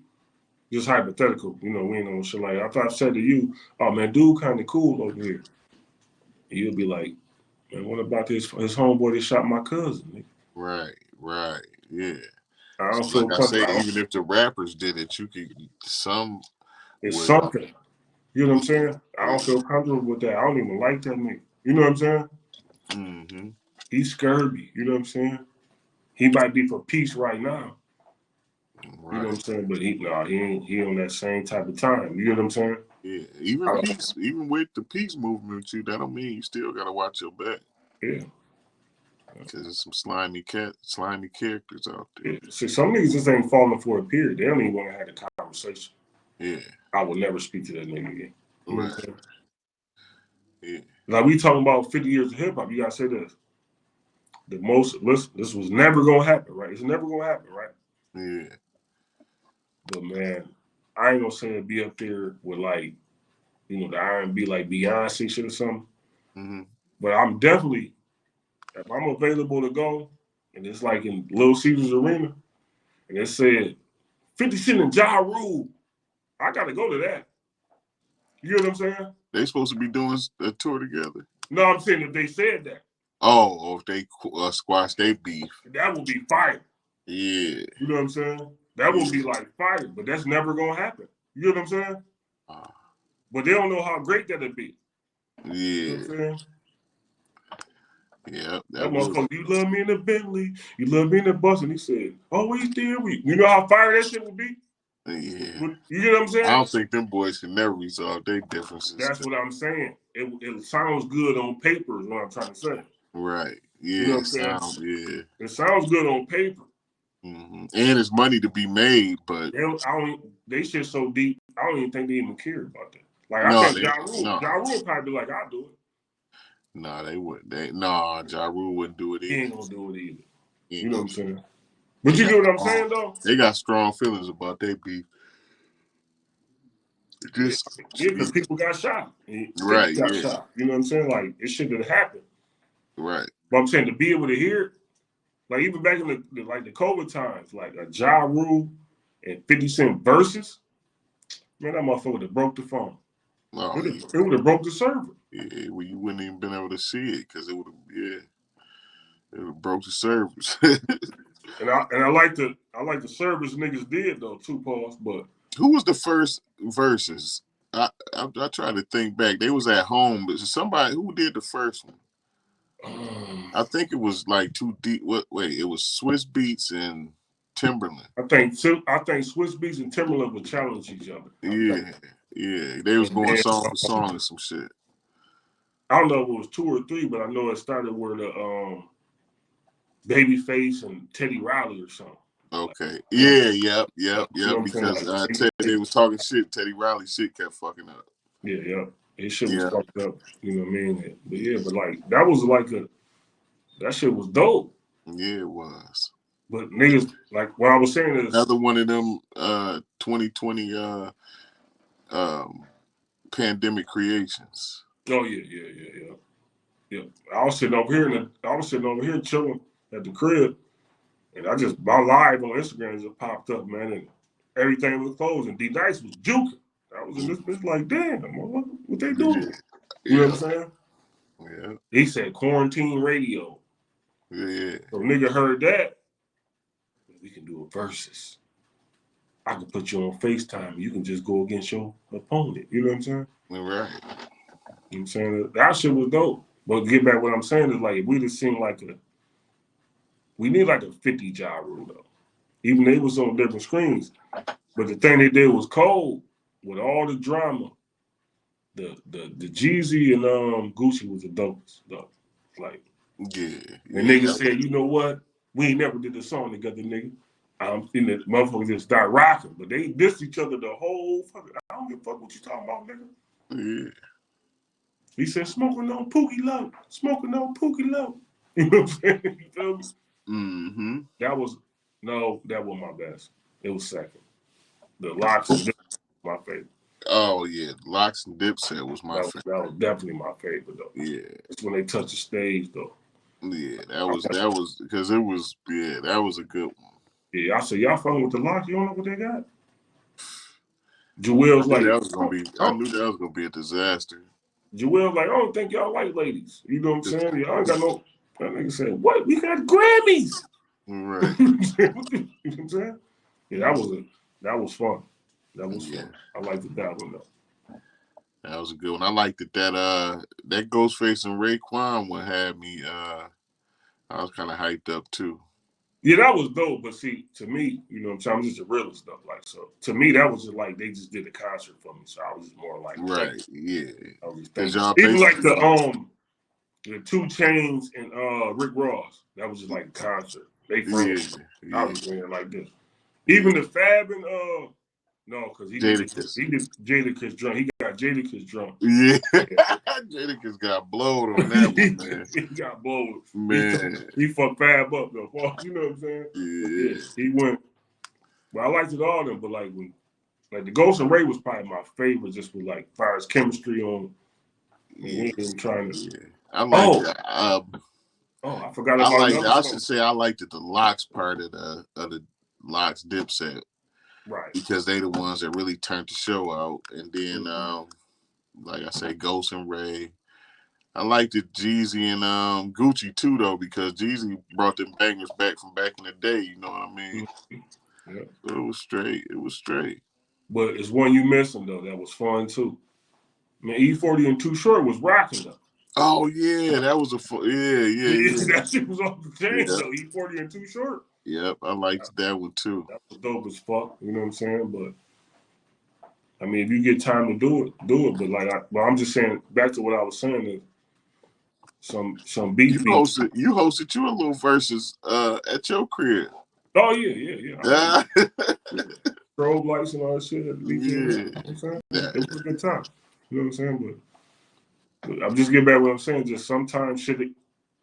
just hypothetical, we ain't on shit like that. If I said to you, oh man, dude, kind of cool over here, you'll be like, man, what about this his homeboy that shot my cousin? Nigga? Right, right, yeah. I So don't like feel I say, comfortable. even if the rappers did it, you could some It's would. something. You know what I'm saying? I Yeah. don't feel comfortable with that. I don't even like that nigga. You know what I'm saying? Mm-hmm. He's scurvy. You know what I'm saying? He might be for peace right now. You know what Right. I'm saying? But he ain't he on that same type of time. You know what I'm saying? Yeah. Even I peace, even with the peace movement, that don't mean you still gotta watch your back. Yeah. Because there's some slimy characters out there. Yeah. See, some niggas just ain't falling for a period. They don't even want to have a conversation. Yeah. I will never speak to that nigga again. You know what I'm Right. saying? Yeah. Like we talking about 50 years of hip hop, you gotta say this. Listen, this was never gonna happen, right? It's never gonna happen, right? Yeah. But man, I ain't gonna say it be up there with like, the R&B like Beyonce shit or something. Mm-hmm. But I'm definitely, if I'm available to go, and it's like in Little Caesars Arena, and it said 50 Cent and Ja Rule, I gotta go to that. You know what I'm saying? They supposed to be doing a tour together. No, I'm saying if they said that, Oh, if they squash they beef. that would be fire. Yeah. You know what I'm saying? That would Yeah. be like fire, but that's never gonna happen. You know what I'm saying? Uh, But they don't know how great that'd be. You know what yeah. I'm saying? Yeah. That That would. motherfucker, you love me in the Bentley, you love me in the bus, and he said, always there we. You know how fire that shit would be? Yeah. You know what I'm I saying? don't think them boys can never resolve their differences. That's what I'm saying. It sounds good on paper, is what I'm trying to say. Right. You know what Yeah. I'm saying? Sound. Yeah. It sounds good on paper. And it's money to be made, but They shit so deep, I don't even think they even care about that. Like I no, think they no, Ja Rule probably be like, I'll do it. no, they wouldn't. Ja Rule wouldn't do it He either. ain't gonna do it either. He You ain't know what gonna I'm do it. saying? But They you got get what I'm strong. saying though? They got strong feelings about their beef. Yeah, Just yeah, because people got shot. 50 right. got Yeah. shot. You know what I'm saying? Like it shouldn't have happened. Right. But I'm saying to be able to hear it, like even back in the COVID times, like a Ja Rule and 50 Cent versus, man, that motherfucker would have broke the phone. Oh yeah. It would have broke the server. Yeah. Well, you wouldn't even been able to see it because it would have. Yeah. It would have broke the servers. And I like the service niggas did though too, Pauls. But Who was the first verses? I try to think back. They was at home, but somebody who did the first one. um, I think it was like too deep. What? Wait, it was Swiss Beats and Timberland. I think Swiss Beats and Timberland would challenge each other. I think, Yeah, yeah. They was and going then song for song and some shit. I don't know if it was two or three, but I know it started where the Babyface and Teddy Riley or something. Okay. Like, Yeah. Yep. you know what I'm saying? Because Like, They was talking shit. Teddy Riley shit kept fucking up. yeah. His shit was Yeah. fucked up. You know what I mean? But yeah, but like that was like that shit was dope. Yeah, it was. But niggas, like what I was saying is, Another one of them 2020 um pandemic creations. oh yeah. I was sitting over here chilling at the crib, and my live on Instagram just popped up, man, and everything was closed, and D Nice was juking. I was in this bitch like, damn, what they Yeah. doing? You know what Yeah. I'm saying? Yeah. He said quarantine radio. Yeah. So nigga heard that, we can do a versus. I can put you on FaceTime. You can just go against your opponent. You know what I'm saying? Right. You know what I'm saying? That shit was dope. But get back what I'm saying is like if we'd have seen we need like a 50 job rule though. Even they was on different screens. But the thing they did was cold with all the drama. The Jeezy and Gucci was the dopest though. Like and Yeah. niggas said, you know what? We ain't never did a song together, nigga. And the motherfuckers just start rocking, but they dissed each other the whole fucking. I don't give a fuck what you talking about, nigga. Yeah. He said, smoking on Pookie Low, smoking on Pookie Low. You know what I'm saying? You feel me? Mm-hmm. That was that was my best. It was second. The Locks and Dip was my favorite. Oh yeah. Locks and Dipset was my favorite. That was definitely my favorite though. Yeah. It's when they touched the stage though. Yeah. That was because it was that was a good one. Yeah, I said y'all fucking with the Locks. You don't know what they got. Joel's like, I knew that was gonna be a disaster. Joel like, I don't think y'all like ladies. You know what I'm saying? Y'all ain't got no. That nigga said, what? We got Grammys. Right. You know what I'm saying? Yeah, that was fun. That was Yeah. fun. I liked that one though. That was a good one. I liked it that Ghostface and Raekwon one had me I was kinda hyped up too. Yeah, that was dope. But see, to me, you know what I'm saying? I'm just a realist though. Like, so to me, that was just like they just did a concert for me. So I was just more like Right, thankful. yeah. I was just Cause thankful. y'all Even like basically the 2 Chains and Rick Ross. That was just like a concert. They yeah, friends. I yeah, was doing it like this. yeah. Even the Fab and no, because Jadakiss. he did Jadakiss drunk. He got Jadakiss drunk. Yeah. Yeah. Jadakiss got blowed on that one, man. He got blowed. Man. He fucked Fab up though. You know what I'm saying? Yeah. He went. But I liked it all of them. But like the Ghost and Ray was probably my favorite, just with like fire as chemistry on. And we Yeah. ain't even trying to. Yeah. I like Oh, that. I forgot about another I song. should say I liked it the Locks part of the Locks Dipset Right. because they the ones that really turned the show out. And then like I say, Ghost and Ray. I liked it Jeezy and Gucci too though, because Jeezy brought them bangers back from back in the day, you know what I mean? Yeah. So it was straight. It was straight. But it's one you missing though. That was fun too. I mean, E40 and Too Short was rocking though. Oh yeah, that was yeah. That shit was off the chain Yeah. though. E40 and Too Short. Yep, I liked that one too. That was dope as fuck. You know what I'm saying? But I mean, if you get time to do it, do it. But I'm just saying. Back to what I was saying is some beef. You hosted you a little versus at your crib. Oh yeah. I remember. Yeah. Yeah. Strobe lights and all that shit at the weekend. You know Yeah. what I'm saying? Yeah. It was a good time. You know what I'm saying? But I'm just getting back what I'm saying. Just sometimes shit it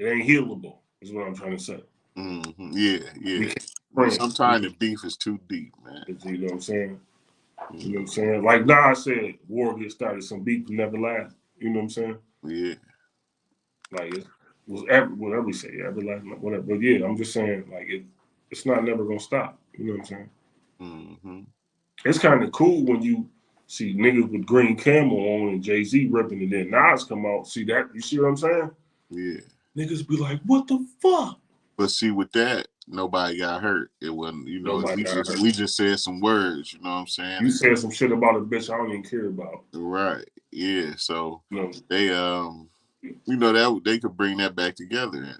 ain't healable. Is what I'm trying to say. Mm-hmm. We Yeah. can't But friends. sometimes the beef is too deep, man. You know what I'm saying? You know what I'm Mm-hmm. saying? Like Nas said, war gets started, some beef will never last. You know what I'm saying? Yeah. Like it was whatever we say, everlasting, whatever. But yeah, I'm just saying, like it's not never gonna stop. You know what I'm saying? Mm-hmm. It's kind of cool when you see niggas with green camel on and Jay-Z ripping and then Nas come out. See that? You see what I'm saying? Yeah. Niggas be like, what the fuck? But see, with that, nobody got hurt. It wasn't, Nobody got hurt. we just said some words, you know what I'm saying? You said some shit about a bitch I don't even care about. Right. Yeah. So No. they that they could bring that back together.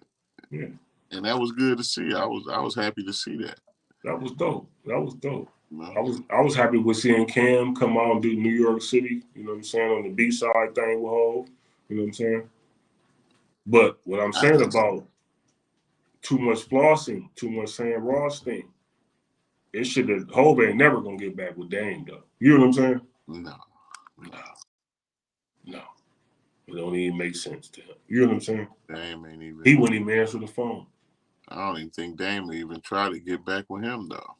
Yeah. And that was good to see. I was happy to see that. That was dope. That was dope. You know? I was happy with seeing Cam come out and do New York City, you know what I'm saying, on the B side thing with Hov, you know what I'm saying? But what I'm saying about too much flossing, too much Sam Ross thing. It should have Hov ain't never gonna get back with Dame though. You know what I'm saying? No, No, no. It don't even make sense to him. You know what I'm saying? Dame ain't He even. wouldn't even answer the phone. I don't even think Dame would even try to get back with him though.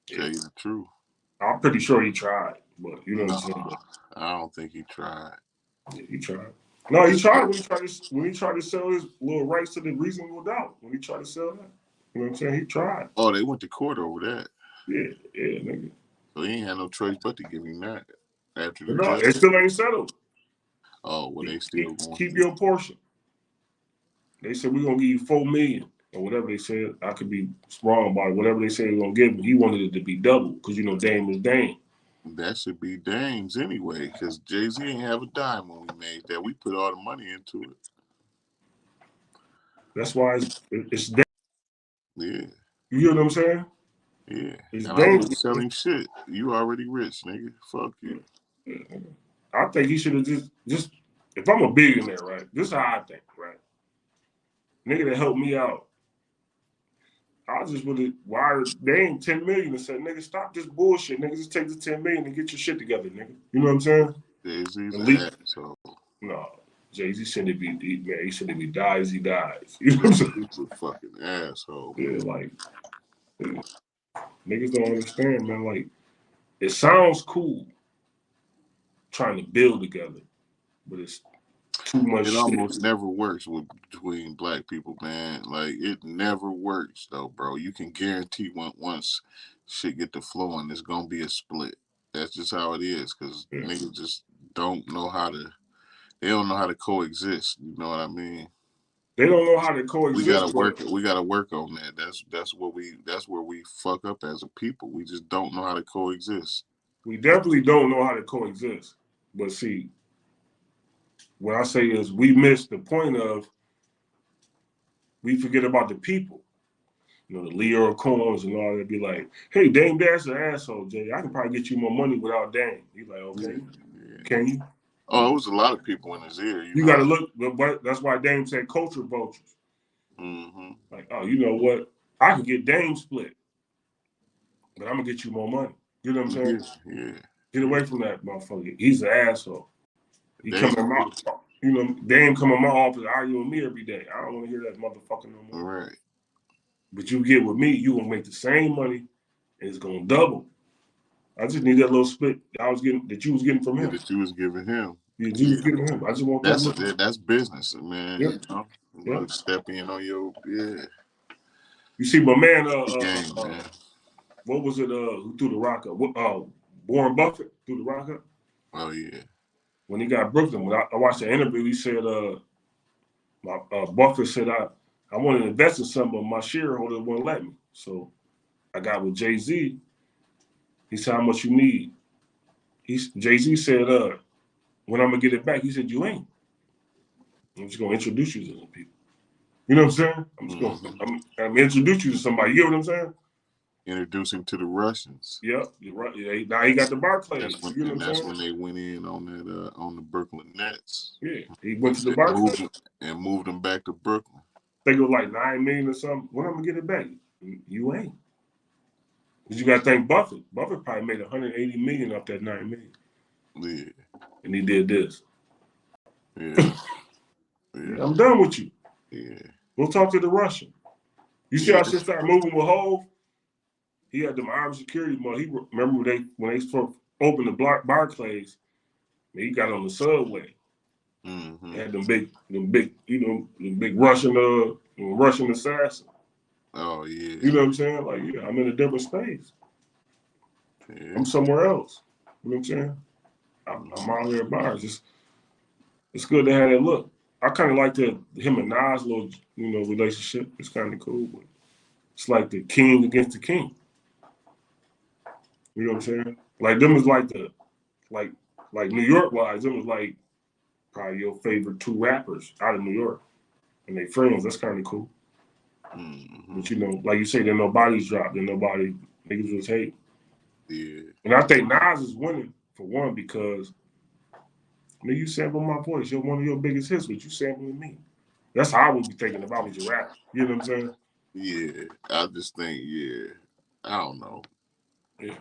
Yeah. Tell you the truth. I'm pretty sure he tried, but you know what I'm No, saying? But, I don't think he tried. yeah, he tried. No, he tried Especially, when he tried to sell his little rights to the reasonable doubt. When he tried to sell that. You know what I'm saying? He tried. oh, they went to court over that, Yeah, yeah, nigga. so he ain't had no choice but to give him that after the But no, judge. it still ain't settled. Oh, well, they still going Keep through. your portion. They said we're gonna give you $4 million or whatever they said. I could be wrong about it. Whatever they said they're gonna give him, he wanted it to be double because you know Dame is Dame. That should be Dame's anyway, because Jay-Z ain't have a dime when we made that. We put all the money into it. That's why it's Dame. Yeah, You hear what I'm saying? yeah. It's And I'm Dame. not selling shit. You already rich, nigga. Fuck you. I think he should have just. If I'm a billionaire, right? This is how I think, right? Nigga that helped me out, I just would have wired Dame 10 million and said, nigga, stop this bullshit. Nigga, just take the 10 million and get your shit together, nigga. You know what I'm saying? Jay-Z's Elite. an asshole. No, Jay-Z shouldn't be man. He shouldn't be dies. He dies. You know what I'm saying? He's a fucking asshole, Yeah, man. like yeah. Niggas don't understand, man. Like it sounds cool trying to build together, but it's too much It shit. almost never works with between black people, man. Like it never works though, bro. You can guarantee once shit get to flowing, it's gonna be a split. That's just how it is, cause Yeah. niggas just don't know how to. They don't know how to coexist. You know what I mean? They don't know how to We coexist, gotta but work. We gotta work on that. That's what we. That's where we fuck up as a people. We just don't know how to coexist. we definitely don't know how to coexist. But see, what I say is we miss the point of we forget about the people. You know, the Leo Combs and all that be like, hey, Dame Dash an asshole, Jay. I can probably get you more money without Dame. He's like, Yeah, okay, yeah. can you? Oh, it was a lot of people in his ear. You You know got to that. look, but that's why Dame said culture vultures. Mm-hmm. Like, oh, you know what? I can get Dame split, but I'm gonna get you more money. You know what I'm Yeah, saying? yeah. Get away from that motherfucker. He's an asshole. He Dame, coming out, you know, Dame come in my office arguing with me every day. I don't want to hear that motherfucker no more. right. But you get with me, you gonna make the same money, and it's gonna double. I just need that little split I was getting that you was getting from Yeah, him. that you was giving him. Yeah, you was Yeah, giving him. I just want that little. that's business, man. Yep, You know, yep. like step in on your You see, my man, game, man. what was it? Who threw the rock up? Warren Buffett threw the rock up Oh yeah, when he got Brooklyn. When I watched the interview, he said, my Buffett said I wanted to invest in something, but my shareholders wouldn't let me. So I got with Jay Z. He said, how much you need? Jay Z said, when I'm gonna get it back, he said, you ain't. I'm just gonna introduce you to some people. You know what I'm saying? I'm just gonna mm-hmm. I'm introduce you to somebody. You know what I'm saying? Introduce him to the Russians. Yep, you're right. Yeah, now he got the Barclays. You know what I'm That's saying? when they went in on the Brooklyn Nets Yeah, he and went to the Barclays. moved them back to Brooklyn. I think it was like 9 million or something. When I'm gonna get it back? You ain't. Cause you gotta thank Buffett. Buffett probably made 180 million off that 9 million. Yeah, And he did this. yeah, Yeah, yeah, I'm done with you. yeah, We'll talk to the Russian. You see yeah. how shit started moving with Hove? He had them armed security money. He remember when they first opened the Barclays, he got on the subway. They Mm-hmm. had them big, you know, the big Russian assassin. Oh yeah, You know what I'm saying? Like, yeah, I'm in a different space. I'm yeah. somewhere else. You know what I'm saying? I'm Mm-hmm. out here at bars. It's good to have that look. I kind of like the him and Nas little, you know, relationship. It's kind of cool, but it's like the king against the king. You know what I'm saying? Like them is like like like New York wise, them is like probably your favorite two rappers out of New York, and they friends. That's kind of cool. Mm-hmm. But you know, like you say, then nobody's dropped, then nobody niggas was hate. Yeah. And I think Nas is winning for one because nigga, you sample my voice. You're one of your biggest hits, but you sampling me. That's how I would be thinking if I was your rapper. You know what I'm saying? Yeah, I just think, yeah, I don't know. Yeah.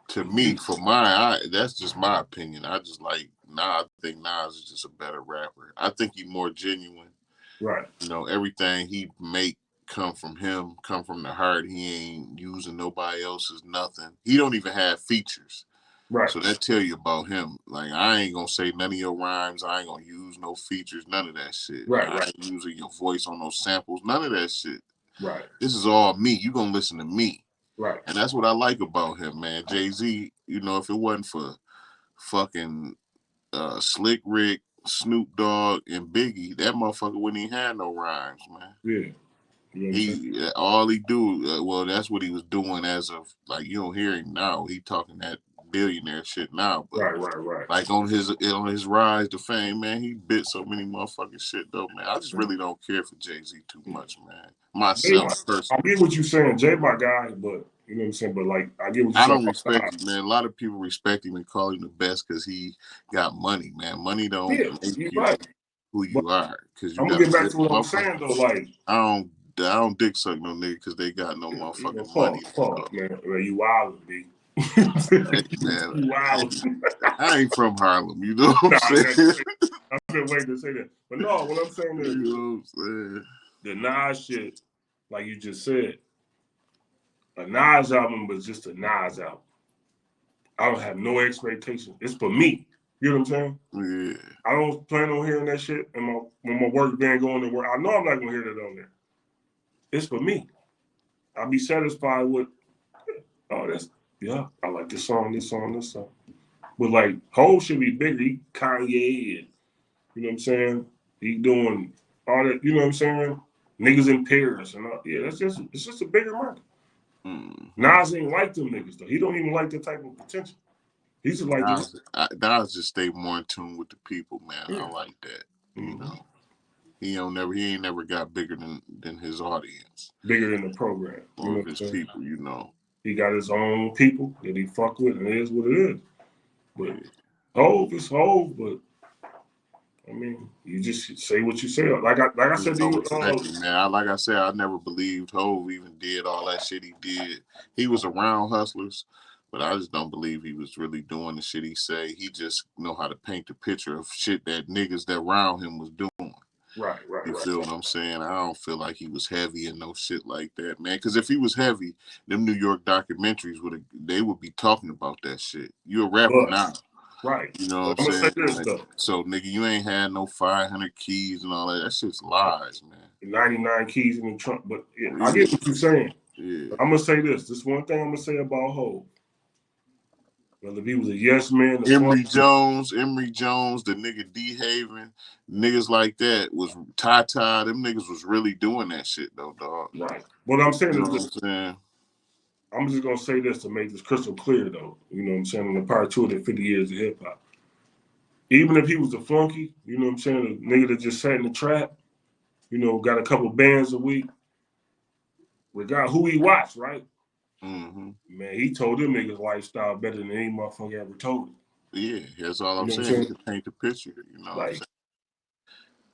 To me, for mine, that's just my opinion. I just like Nas. I think Nas is just a better rapper. I think he's more genuine. Right. You know, everything he make come from him, come from the heart. He ain't using nobody else's nothing. He don't even have features. Right. So that tell you about him. Like I ain't gonna say none of your rhymes. I ain't gonna use no features. None of that shit. Right. I Right. ain't using your voice on those samples. None of that shit. Right. This is all me. You gonna listen to me. Right. And that's what I like about him, man. Jay-Z, you know, if it wasn't for fucking Slick Rick, Snoop Dogg, and Biggie, that motherfucker wouldn't even have no rhymes, man. Yeah. You know what I'm saying? He all he do, well, that's what he was doing as of like you don't hear him now. He talking that billionaire shit now, but Right. Right. Right. like on his rise to fame, man, he bit so many motherfucking shit though, man. I just really don't care for Jay-Z too much, man. Jay, Myself I personally. get what you're saying. Jay, my guy, but you know what I'm saying. But like, I get what you're I saying don't about respect Nas. him, man. A lot of people respect him and call him the best because he got money, man. Money don't Yeah, make you're you right. who But you are because you I'm got gonna a get back good to what I'm motherfucker. saying though. Like, I don't dick suck no nigga because they got no you know, motherfucking money. pause, man. You wildin', B. Hey, man, You wildin'. I ain't from Harlem. You know what I'm Nah, saying? I've been waiting to say that. But no, what I'm saying You is know what I'm saying? the Nas shit, like you just said, a Nas album was just a Nas album. I don't have no expectations. It's for me. You know what I'm saying? Yeah. I don't plan on hearing that shit in my when my work band going to work. I know I'm not gonna hear that on there. It's for me. I'll be satisfied with oh that's yeah, I like this song, this song, this song. But like Hov should be bigger. He Kanye and you know what I'm saying? He doing all that, you know what I'm saying? Niggas in Paris and all yeah, it's just a bigger market. Mm-hmm. Nas ain't like them niggas though. He don't even like that type of potential. He's just like the Nas just stay more in tune with the people, man. I yeah. like that. You Mm-hmm. know, he ain't never got bigger than his audience Bigger than the program. You know or what I'm his saying? people. You know. He got his own people that he fuck with, and it is what it is. But Yeah. Hove is Hove, but I mean, you just say what you say. Like I Just said to don't you, respect him, man. Like I said, I never believed Hove even did all that shit he did. He was around hustlers, but I just don't believe he was really doing the shit he say. He just know how to paint the picture of shit that niggas that around him was doing. right, right, You right, feel what I'm saying? I don't feel like he was heavy and no shit like that, man. Because if he was heavy, them New York documentaries would be talking about that shit. You a rapper but now, right. you know what But I'm I'm gonna say saying? this Like, though: so nigga, you ain't had no 500 keys and all that. That shit's lies, man. 99 keys in the trunk. But yeah, I Yeah, get what you're saying. yeah. But I'm gonna say this. This one thing I'm gonna say about Hove. Whether he was a yes man, a fun, Emery Jones, the nigga D Haven, niggas like that was Ty Ty. Them niggas was really doing that shit though, dog. right. What I'm saying You know is what this. I'm saying? I'm just gonna say this to make this crystal clear though. You know what I'm saying? On the part two of the 50 years of hip hop. Even if he was a flunky, you know what I'm saying, a nigga that just sat in the trap, you know, got a couple bands a week, regard who he watched, right? Mm-hmm. Man, he told them niggas lifestyle better than any motherfucker ever told him. Yeah, that's all You I'm know what I'm saying. He saying? could paint the picture. You know what I'm Like, saying?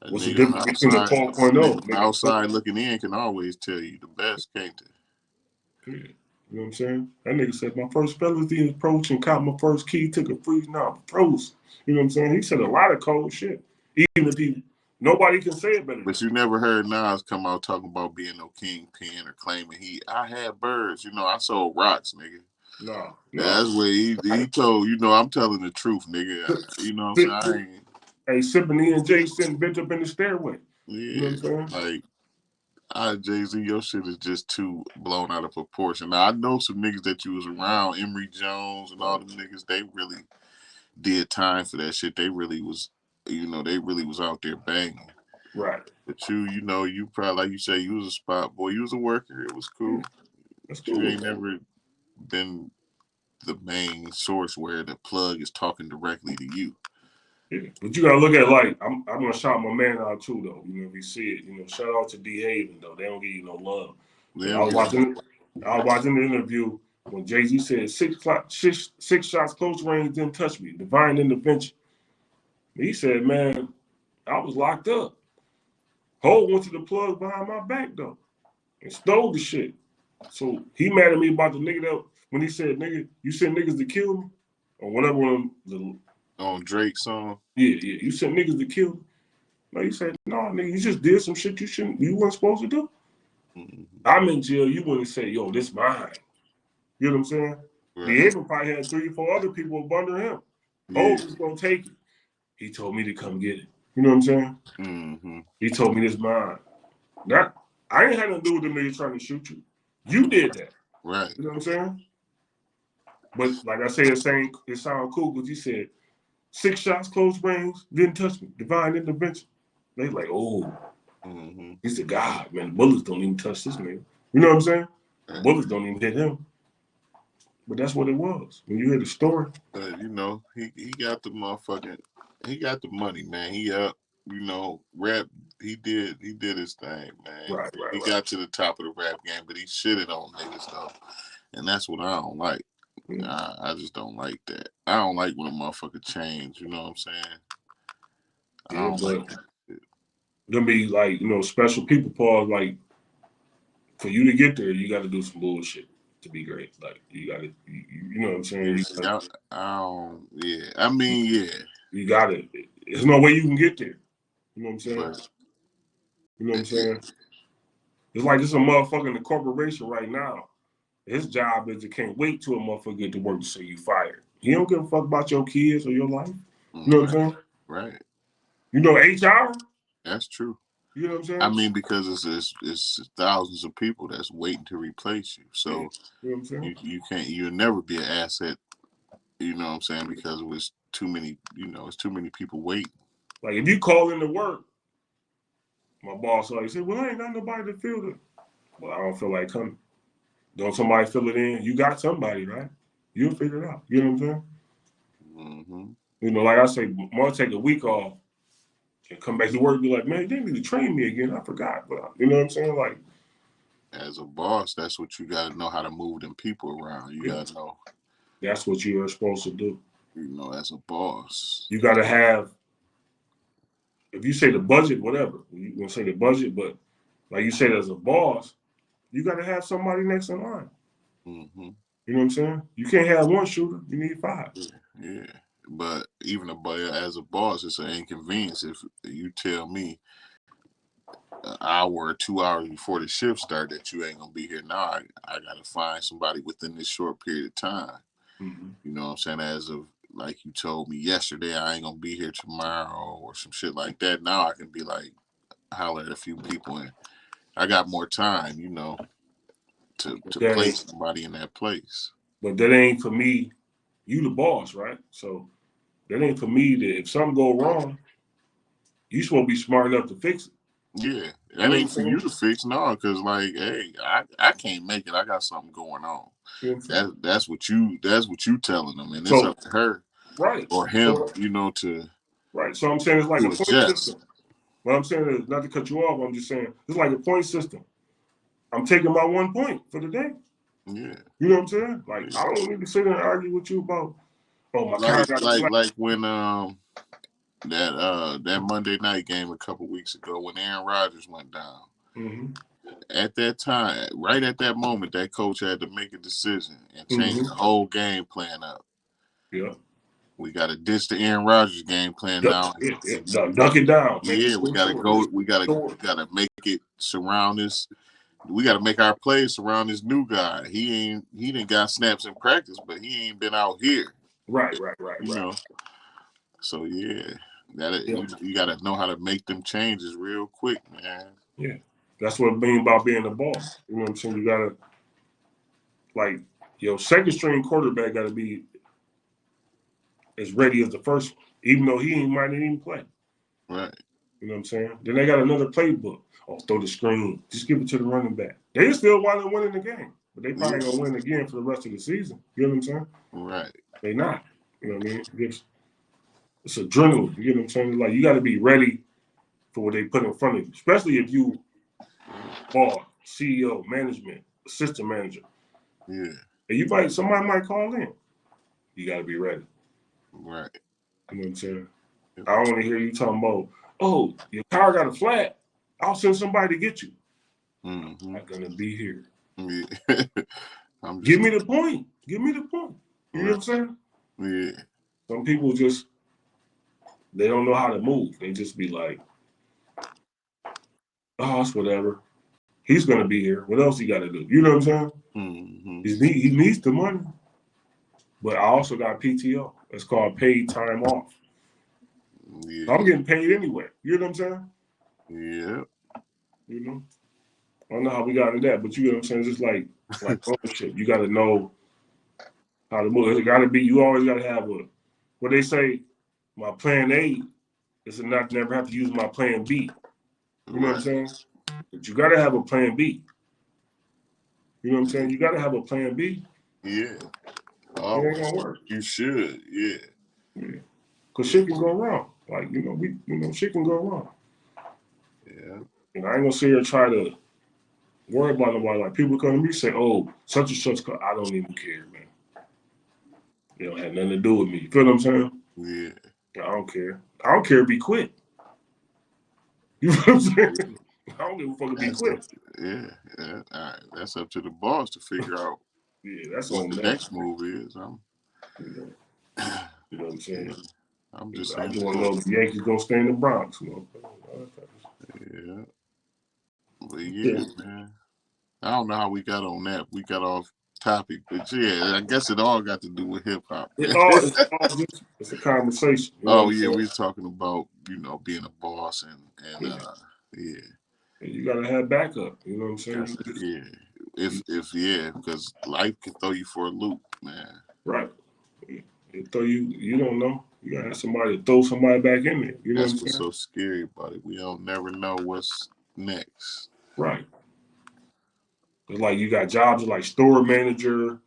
A what's the nigga on the difference between the outside, 4.0? nigga on the Nigga, outside looking in can always tell you the best, can't they? yeah. You know what I'm saying? That nigga said, my first felony approach and caught my first key, took a freeze, now froze. You know what I'm saying? He said a lot of cold shit. Even if he, nobody can say it better than But him. you never heard Nas come out talking about being no kingpin or claiming I had birds. You know, I sold rocks, nigga. No, no. That's what he told. You know, I'm telling the truth, nigga. You know what I'm saying? I ain't. Hey, sipping E and J sitting bent up in the stairway. You know what Yeah, I'm saying? like Jay Z, your shit is just too blown out of proportion. Now I know some niggas that you was around, Emery Jones and all them niggas. They really did time for that shit. They really was, they really was out there banging. Right. But you know, you probably like you say, you was a spot boy. You was a worker. It was Yeah, cool. that's But you cool. ain't never been the main source where the plug is talking directly to you. Yeah. But you gotta look at like I'm gonna shout my man out too though. You know, if you see it, you know, shout out to D Haven though. They don't give you no love. They But don't give a I was watching the interview when Jay Z said six shots close range didn't touch me. Divine intervention. He said, man, I was locked up. Hole went to the plug behind my back though. and stole the shit. So he mad at me about the nigga that when he said, "Nigga, you sent niggas to kill me," or whatever. On Drake's song. Yeah, you sent niggas to kill me. No, he said, "No, nigga, you just did some shit you weren't supposed to do." Mm-hmm. I'm in jail. You wouldn't say, "Yo, this mine." You know what I'm saying? Right. Diego probably had 3 or 4 other people under him. Oh, Yeah. he's gonna take it. He told me to come get it. You know what I'm saying? Mm-hmm. He told me this mine. That I ain't had nothing to do with them niggas trying to shoot you. You did that. Right. You know what I'm saying? But like I said, it sound cool because he said 6 shots, close range, didn't touch me. Divine intervention. They like, oh, Mm-hmm. he's a god, man. The bullets don't even touch this nigga. You know what I'm saying? The Right. bullets don't even hit him. But that's what it was. When you hear the story. But he got the motherfucking he got the money, man. He up, rap. He did his thing, man. Right, right, He right. got to the top of the rap game, but he shitted on niggas though, and that's what I don't like. Yeah, I just don't like that. I don't like when a motherfucker change. You know what I'm saying? I yeah, don't like but that shit. them be like, special people pause like for you to get there, you gotta do some bullshit to be great. Like you gotta you know what I'm saying? Yeah, see, I don't. Yeah, I mean, yeah, You gotta there's no way you can get there. You know what I'm saying? but You know what I'm it, saying? It's like it's a motherfucker in the corporation right now. His job is to can't wait till a motherfucker get to work to say you fired. He don't give a fuck about your kids or your life. You know what I'm right, saying? right. You know HR? That's true. You know what I'm I saying? mean, because it's thousands of people that's waiting to replace you. Yeah. So You know what I'm saying? you'll never be an asset. You know what I'm saying? Because it was too many. It's too many people waiting. Like if you call into work, my boss like say, well, I ain't got nobody to fill it. Well, I don't feel like coming. Don't somebody fill it in? You got somebody, right? You'll figure it out. You know what I'm saying? Hmm. Like I say, more take a week off and come back to work and be like, man, they need to train me again. I forgot. But you know what I'm saying? Like, As a boss, that's what you got to know how to move them people around. You yeah, got to know. that's what you are supposed to do. As a boss. You got to have, if you say the budget, whatever, you gonna say the budget, but like you said, as a boss, you got to have somebody next in line. Hmm. You know what I'm saying? You can't have one shooter. You need 5. Yeah, yeah. But as a boss, it's an inconvenience if you tell me an hour or 2 hours before the shift start that you ain't gonna be here. Now I gotta find somebody within this short period of time. Mm-hmm. You know what I'm saying? As of like you told me yesterday, I ain't gonna be here tomorrow or some shit like that. Now I can be like holler at a few people and I got more time, But to that place ain't. somebody in that place. But that ain't for me. You the boss, right? So that ain't for me. That if something go wrong, you supposed to be smart enough to fix it. Yeah, You that know what I'm ain't for you saying? to fix, no, because like, hey, I can't make it. I got something going on. You know what I'm saying? That's what you telling them, and it's So up to her right. or him, So to right. So I'm saying it's like a point adjust. system. What I'm saying is not to cut you off. I'm just saying it's like a point system. I'm taking my 1 point for the day. Yeah, You know what I'm saying? Like I yeah. don't need to sit there and argue with you about oh my car Like got a like flat. like when that Monday night game a couple weeks ago when Aaron Rodgers went down. Mm-hmm. At that time, right at that moment, that coach had to make a decision and change Mm-hmm. the whole game plan up. Yeah. We got to ditch the Aaron Rodgers game plan Yep. now. Yeah. Dunk it down. Make it Yeah, we go gotta forward. go. We gotta make it surround this. We gotta make our plays surround this new guy. He didn't got snaps in practice, but he ain't been out here. Right. Right. Right. You Right. know. So yeah, that Yeah. you gotta know how to make them changes real quick, man. Yeah. That's what I mean about being a boss. You know what I'm saying? You gotta like your second string quarterback gotta be as ready as the first one, even though he might not even play. Right. You know what I'm saying? Then they got another playbook. Oh, throw the screen. Just give it to the running back. They still wind up winning the game, but they probably Yeah. gonna win again for the rest of the season. You know what I'm saying? Right. They not. You know what I mean? It's adrenaline. You know what I'm saying? Like you got to be ready for what they put in front of you, especially if you are CEO, management, assistant manager, Yeah. and somebody might call in. You got to be ready. Right. You know what I'm saying? Yep. I don't want to hear you talking about, oh, your car got a flat. I'll send somebody to get you. Mm-hmm. Not gonna be here. Yeah. I'm Give just me the point. Give me the point. You know what I'm saying? yeah. Some people just they don't know how to move. They just be like, oh, it's whatever. He's gonna be here. What else he got to do? You know what I'm saying? Mm-hmm. He needs the money, but I also got PTO. It's called paid time off. Yeah. I'm getting paid anyway. You know what I'm saying? Yeah. You know, I don't know how we got into that, but you know what I'm saying? It's just like ownership. You got to know how to move. It got to be. You always got to have a. What they say, my plan A is to not never have to use my plan B. You know what I'm Right. saying? But you got to have a plan B. You know what I'm saying? You got to have a plan B. Yeah. It ain't Always. gonna work. You should. Yeah. Yeah. Cause Yeah. shit can go wrong. Like shit can go wrong. Yeah. And I ain't gonna sit here and try to worry about nobody. Like people come to me and say, "Oh, such and such." I don't even care, man. It don't have nothing to do with me. You feel what I'm saying? Yeah. I don't care. I don't care if he quit. You know what I'm saying? I don't give a fuck if he That's up. quit. Yeah. Yeah. All right. That's up to the boss to figure out Yeah, that's what on the them. next move is. You know, you know what I'm Yeah. saying? I'm just I saying. just want to know if the Yankees gonna stay in the Bronx. You know? Yeah. But Yeah. yeah, man. I don't know how we got on that. We got off topic, but yeah, I guess it all got to do with hip hop. It's a conversation. You know what Oh I'm yeah, saying? we was talking about being a boss and Yeah. yeah, You gotta have backup. You know what I'm saying? that's it. Yeah, if yeah, because life can throw you for a loop, man. Right. It throw you. You don't know. You gotta have somebody to throw somebody back in there. You know what That's I'm what's saying? so scary about it. We don't never know what's next. Right. It's like you got jobs like store manager,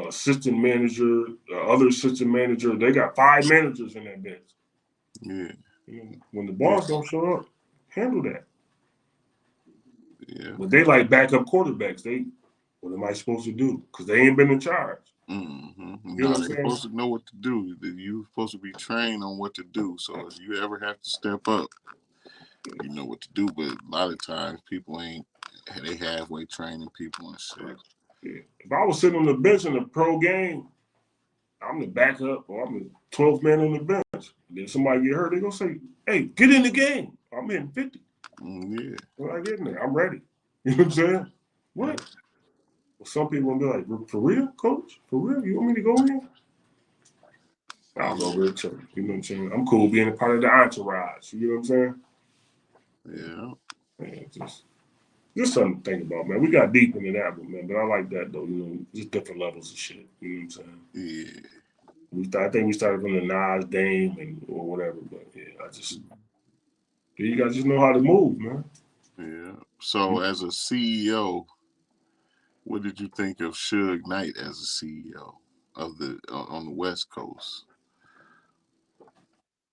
assistant manager, other assistant manager. They got 5 managers in that bench. Yeah, You know, when the yeah, boss don't show up, handle that. yeah. But they like backup quarterbacks. What am I supposed to do? Because they ain't been in charge. You know No, what I'm they're saying? supposed to know what to do. You're supposed to be trained on what to do. So if you ever have to step up, you know what to do. But a lot of times people ain't. They halfway training people and shit. Right. Yeah. If I was sitting on the bench in a pro game, I'm the backup or I'm the 12th man on the bench. Then somebody get hurt, they gonna say, "Hey, get in the game." I'm hitting 50. Yeah, When I get in there, I'm ready. You know what I'm saying? yeah, What? Well, some people gonna be like, "For real, coach? For real? You want me to go in?" I'll go over there too. You know what I'm saying? I'm cool being a part of the entourage. You know what I'm saying? yeah, Man, just something to think about, man. We got deep into that one, man. But I like that though. You know, just different levels of shit. You know what I'm saying? yeah. I think we started from the Nas, Dame, and or whatever. But yeah, you guys just know how to move, man. Yeah. So, as a CEO, what did you think of Suge Knight as a CEO of the on the West Coast?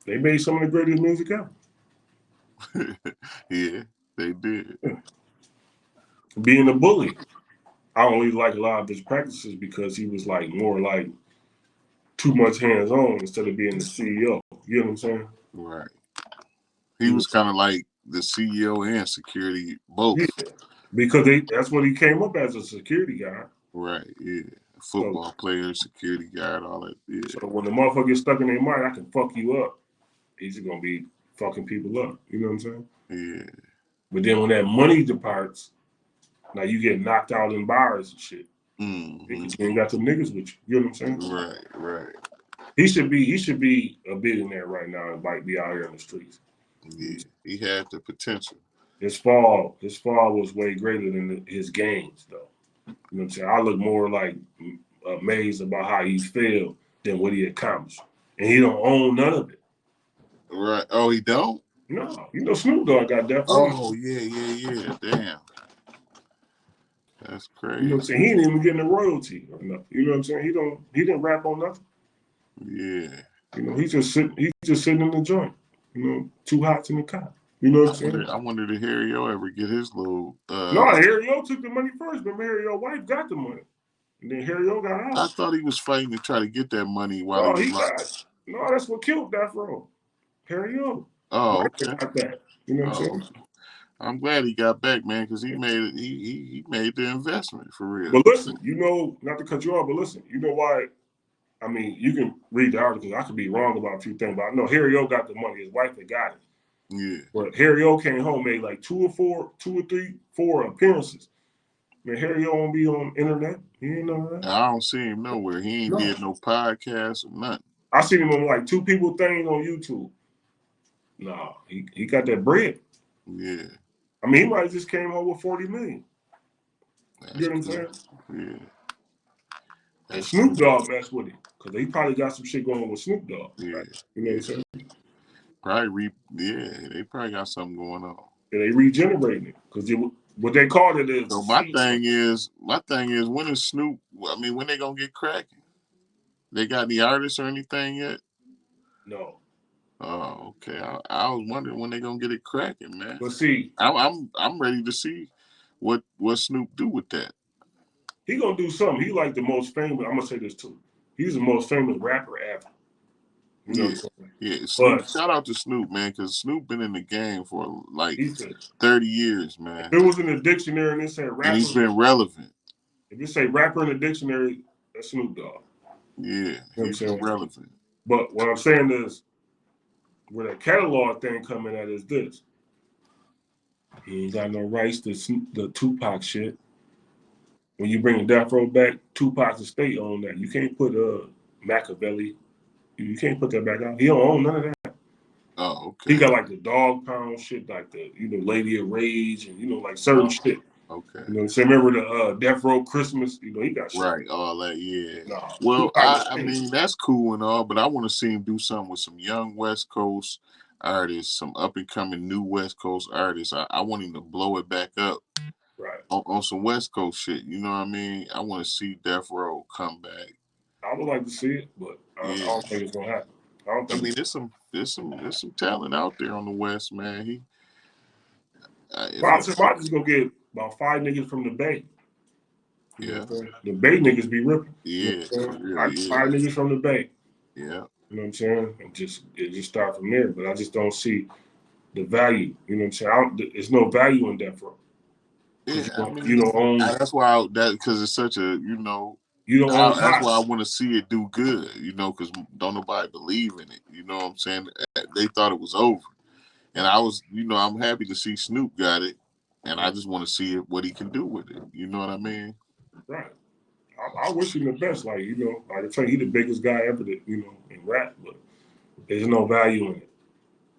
They made some of the greatest music ever. Yeah, they did. Yeah. Being a bully, I don't really like a lot of his practices because he was like more like too much hands on instead of being the CEO. You know what I'm saying? Right. He He was was, kind of like the CEO and security both. yeah, because that's what he came up as a security guy. Right. Yeah. So Football player, security guard, all that. Yeah. so when the motherfucker gets stuck in their mind, I can fuck you up. He's gonna be fucking people up. You know what I'm saying? Yeah. But then when that money departs, now you get knocked out in bars and shit. Hmm. Because you ain't got them niggas with you. You know what I'm saying? Right. Right. He should be a billionaire right now and might be out here in the streets. Yeah. He had the potential. His fall was way greater than his gains though. You know what I'm saying? I look more like amazed about how he failed than what he accomplished. And he don't own none of it. Right. Oh, he don't. No, Snoop Dogg got Death Row. Oh, yeah. Yeah. Yeah. Damn. That's You know what I'm crazy. saying? He ain't even getting a royalty or nothing. You know what I'm saying? He didn't rap on nothing. Yeah. He's just sitting in the joint. You know, two hots in the cop. You know what I'm saying? I wonder did Harry O ever get his little No, Harry O took the money first, but Harry O wife got the money. And then Harry O got I out. thought he was fighting to try to get that money while he No, was he locked got up. no, that's what killed Death Row. Harry O. Oh, Wife okay. got that. You know what I'm Oh, saying? okay. I'm glad he got back, man, because he made it. He made the investment for real. But listen, you know, not to cut you off, but listen, you know why? I mean, you can read the article. I could be wrong about a few things, but I know Harry O got the money. His wife had got it. Yeah. But Harry O came home, made like 4 appearances. Man, Harry O won't be on internet. He ain't know that. I don't see him nowhere. He ain't No. did no podcast or nothing. I seen him on like two people thing on YouTube. No, he got that bread. Yeah. I mean, he might have just came home with 40 million. You That's know what I'm cool. saying? Yeah. And That's Snoop cool. Dogg messed with him because he probably got some shit going with Snoop Dogg. Yeah. Right? You know what I'm Yeah. saying? Yeah, they probably got something going on. And they regenerating it because what they called it is So the seed. my thing is, when is Snoop? I mean, when they gonna get cracking? They got any artists or anything yet? No. Oh, okay. I was wondering when they gonna get it cracking, man. But see, I'm ready to see what Snoop do with that. he gonna do something. He like the most famous. I'm gonna say this too. He's the most famous rapper ever. You know Yeah, what I'm saying? yeah. Snoop. But Shout out to Snoop, man, because Snoop been in the game for like he said, 30 years, if man, it was in the dictionary and it said and he's rapper, been relevant. if it say rapper in the dictionary, that's Snoop Dogg. Yeah, You know what I'm he's been saying? relevant. But what I'm saying is, where the catalog thing coming at is this: he ain't got no rights to the Tupac shit. When you bring Death Row back, Tupac's estate on that. You can't put Machiavelli. You can't put that back out. He don't own none of that. Oh, He okay. got like the Dog Pound shit, like the Lady of Rage, and like certain Oh, shit. okay. You know what I'm saying? Remember the Death Row Christmas? He got shit. Right, all that, yeah. Nah, Well, Tupac I estate. mean that's cool and all, but I want to see him do something with some young West Coast artists, some up and coming new West Coast artists. I want him to blow it back up Right. on some West Coast shit. You know what I mean? I want to see Death Row come back. I would like to see it, but I Yeah, don't think it's gonna happen. I don't I think. mean there's some talent out there on the West, man. If Well, I he, said, I just go get about 5 niggas from the Bay. You know yeah, what I'm saying? The Bay niggas be ripping. You know yeah, what I'm for saying? real, I get yeah, 5 niggas from the Bay. yeah, You know what I'm saying? And just start from there. But I just don't see the value. You know what I'm saying? There's no value in Death Row because yeah. I you mean don't own that's why that because it's such a you don't own that's why I Pops. want to see it do good, because don't nobody believe in it. You know what I'm saying? They thought it was over, and I was, I'm happy to see Snoop got it, and I just want to see what he can do with it. You know what I mean? Right. I wish him the best. Like I tell you, he the biggest guy ever that in rap, but there's no value in it.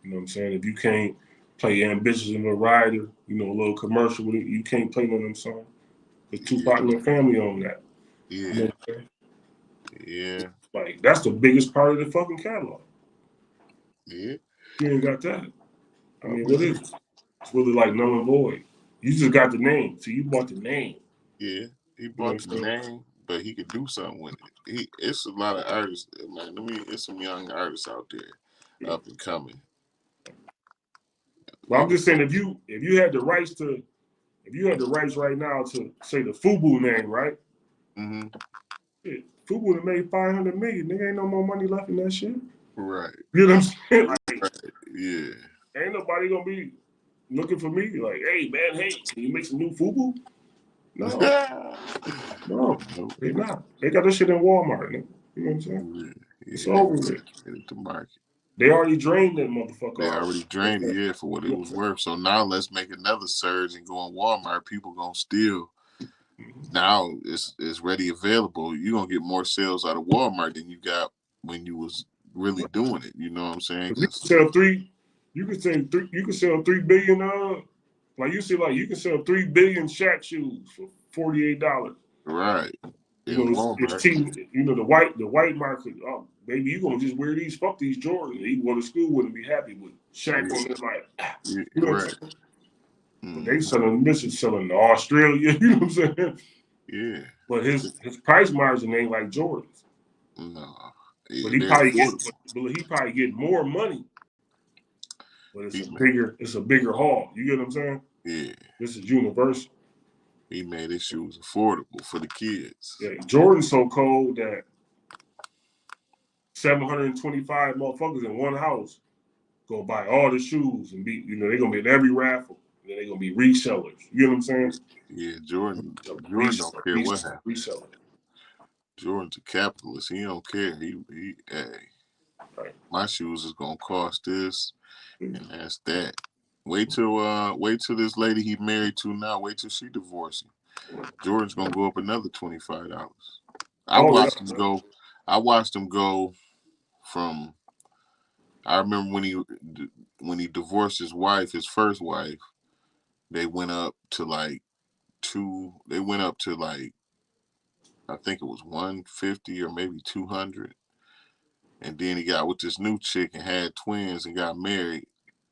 You know what I'm saying? If you can't play Ambitious in a Rider, a little commercial with it, you can't play none of them songs. Because Yeah, Tupac and the family on that. You know yeah, what I'm saying? yeah, Like, that's the biggest part of the fucking catalog. yeah. You ain't got that. I I mean, what mean, is it? It's really like null and void. You just got the name. So you bought the name. yeah. He You know bought what the I'm saying? name, but he could do something with it. It's a lot of artists, man. It's some young artists out there Yeah. up and coming. But I'm just saying, if you had the rights right now to say the Fubu name, right? Hmm. Shit, Fubu would have made 500 million. Nigga ain't no more money left in that shit. Right. You know what I'm saying? Like, Yeah. ain't nobody gonna be looking for me like, hey man, hey, can you make some new Fubu? No, no, Nope. they not. They got this shit in Walmart. Nigga. You know what I'm saying? Yeah, It's yeah, they over get with. it to market. They already drained that motherfucker They already. already drained it, yeah, for what it was worth. So now let's make another surge and go on Walmart. People gonna steal. Now it's ready available. You're gonna get more sales out of Walmart than you got when you was really doing it. You know what I'm saying? You can sell three. You can sell three. You can sell 3 billion. Like you see, like you can sell 3 billion Shaq shoes for $48. Right. You In know, it's Walmart. team. The white market. Oh, baby, you gonna just wear these? Fuck these Jordans. He go to school wouldn't be happy with Shaq Yeah, on there. Like, yeah, you know what I'm right. saying? But they Hmm. selling this is selling to Australia. You know what I'm saying? Yeah. But his price margin ain't like Jordan's. No. But Yeah, he they're probably get. affordable. But he probably get more money. But He made, it's a bigger haul. You get what I'm saying? yeah. This is universal. He made his shoes affordable for the kids. Yeah, Jordan's so cold that 725 motherfuckers in one house go buy all the shoes and be, they're gonna be in every raffle. then they're gonna be resellers. You know what I'm saying? Yeah, Jordan. So Jordan don't care what happens. reseller. Jordan's a capitalist. He don't care. He hey, Right. my shoes is gonna cost this, and that's that. Wait till this lady he married to now. Wait till she divorces him. Jordan's gonna go up another $25. I Oh watched him yeah. go. I watched him go from. I remember when he divorced his wife, his first wife. They went up to like two. They went up to like I think it was 150 or maybe 200. And then he got with this new chick and had twins and got married.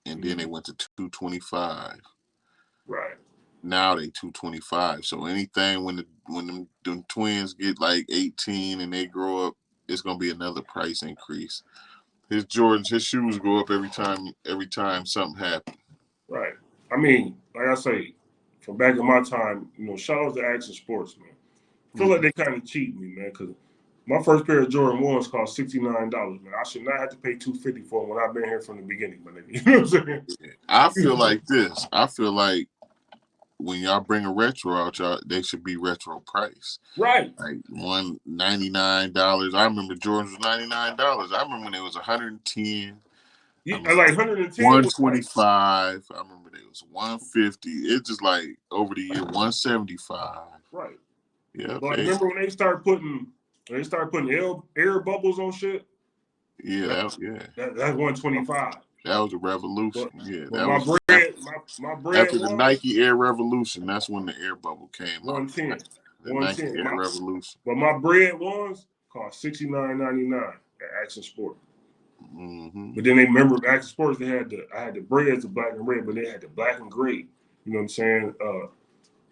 And then they went to 225. Right. Now they 225. So anything when them twins get like 18 and they grow up, it's gonna be another price increase. His shoes go up every time something happens. Right. I mean, like I say, from back in my time, shout out to Action Sports, man. I feel like Mm-hmm. they kind of cheat me, man, because my first pair of Jordan ones cost $69, man. I should not have to pay $250 for them when I've been here from the beginning, my nigga. You know what I'm saying? I feel like this. I feel like when y'all bring a retro out, y'all they should be retro price. Right. Like $199. I remember Jordans was $99. I remember when it was 110. I You, remember like 110 was like 125. I remember it was 150. It's just like over the year 175. right. Yep. But like, remember when they start putting air bubbles on shit? Yeah, That, yeah. that's 125. That was a revolution. But Yeah, but that my was bread my bread after the was Nike Air Revolution. That's when the air bubble came out. 110. The Nike 110. Air Revolution. But my bread ones cost $69.99 at Action Sport. Mm-hmm. But then they remember Action Sports, I had the breads, the black and red, but they had the black and gray. You know what I'm saying?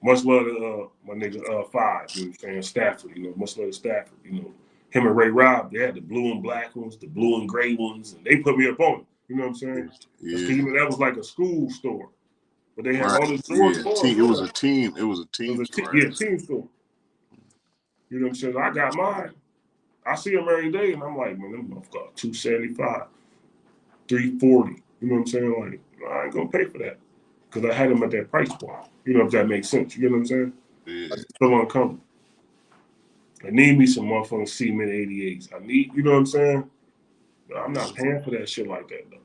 Much love to my nigga Five, you know what I'm saying? Stafford, much love to Stafford. Him and Ray Rob, they had the blue and black ones, the blue and gray ones, and they put me up on it. You know what I'm saying? That's Yeah. because that was like a school store. But they had Right. all the Jordan Yeah. stores It was there. a team. It was a team store. Yeah, team store. You know what I'm saying? I got mine. I see them every day, and I'm like, man, them both got 275, 340. You know what I'm saying? Like, I ain't gonna pay for that because I had them at that price point. You know if that makes sense. You know what I'm saying? I Yeah. just feel uncomfortable. I need me some motherfucking cement 88s. You know what I'm saying? But I'm not paying for that shit like that though,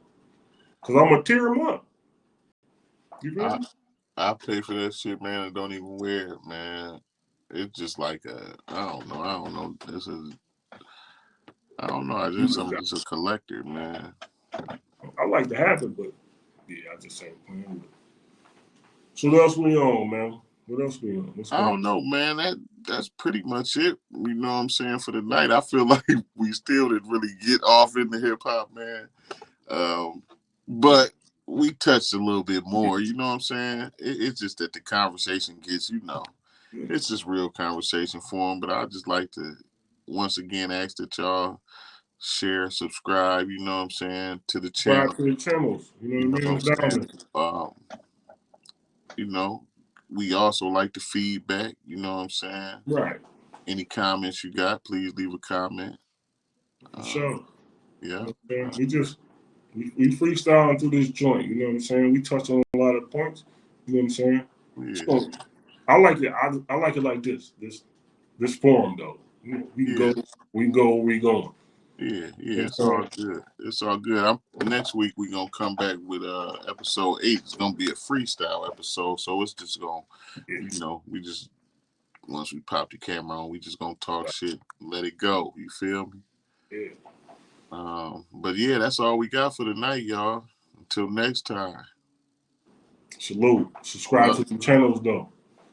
because I'm gonna tear them up. You feel I me? I pay for that shit, man, and don't even wear it, man. It's just like I don't know. I don't know. I don't know. I'm just a collector, man. I like to have it, but yeah, I just ain't playing. So what else we on, man? What else we on? What's I going don't know, man. That's pretty much it. You know what I'm saying for the night. I feel like we still didn't really get off into hip hop, man. But we touched a little bit more. You know what I'm saying? It's just that the conversation gets, on? it's just real conversation form. But I just like to once again ask that y'all share, subscribe. You know what I'm saying to the channel. Subscribe to the channels. You You know know what I what mean? I'm It's down saying. there. You know, we also like the feedback. You know what I'm saying. Right. Any comments you got, please leave a comment. For Um, sure. yeah, We freestyling through this joint. You know what I'm saying? We touched on a lot of points. You know what I'm saying? yeah, So I like it. I like it like this. This forum though. We can yeah, go. We can go where we going. yeah, You yeah. know It's what I'm all saying? good. It's all good. Next week we gonna come back with episode 8. It's gonna be a freestyle episode, so it's just gonna, Yeah. we just once we pop the camera on, we just gonna talk shit, let it go. You feel me? Yeah. But yeah, that's all we got for tonight, y'all. Until next time. Salute. Subscribe Love. to the channels though.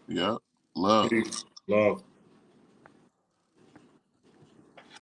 Yep. Love. Peace. Love.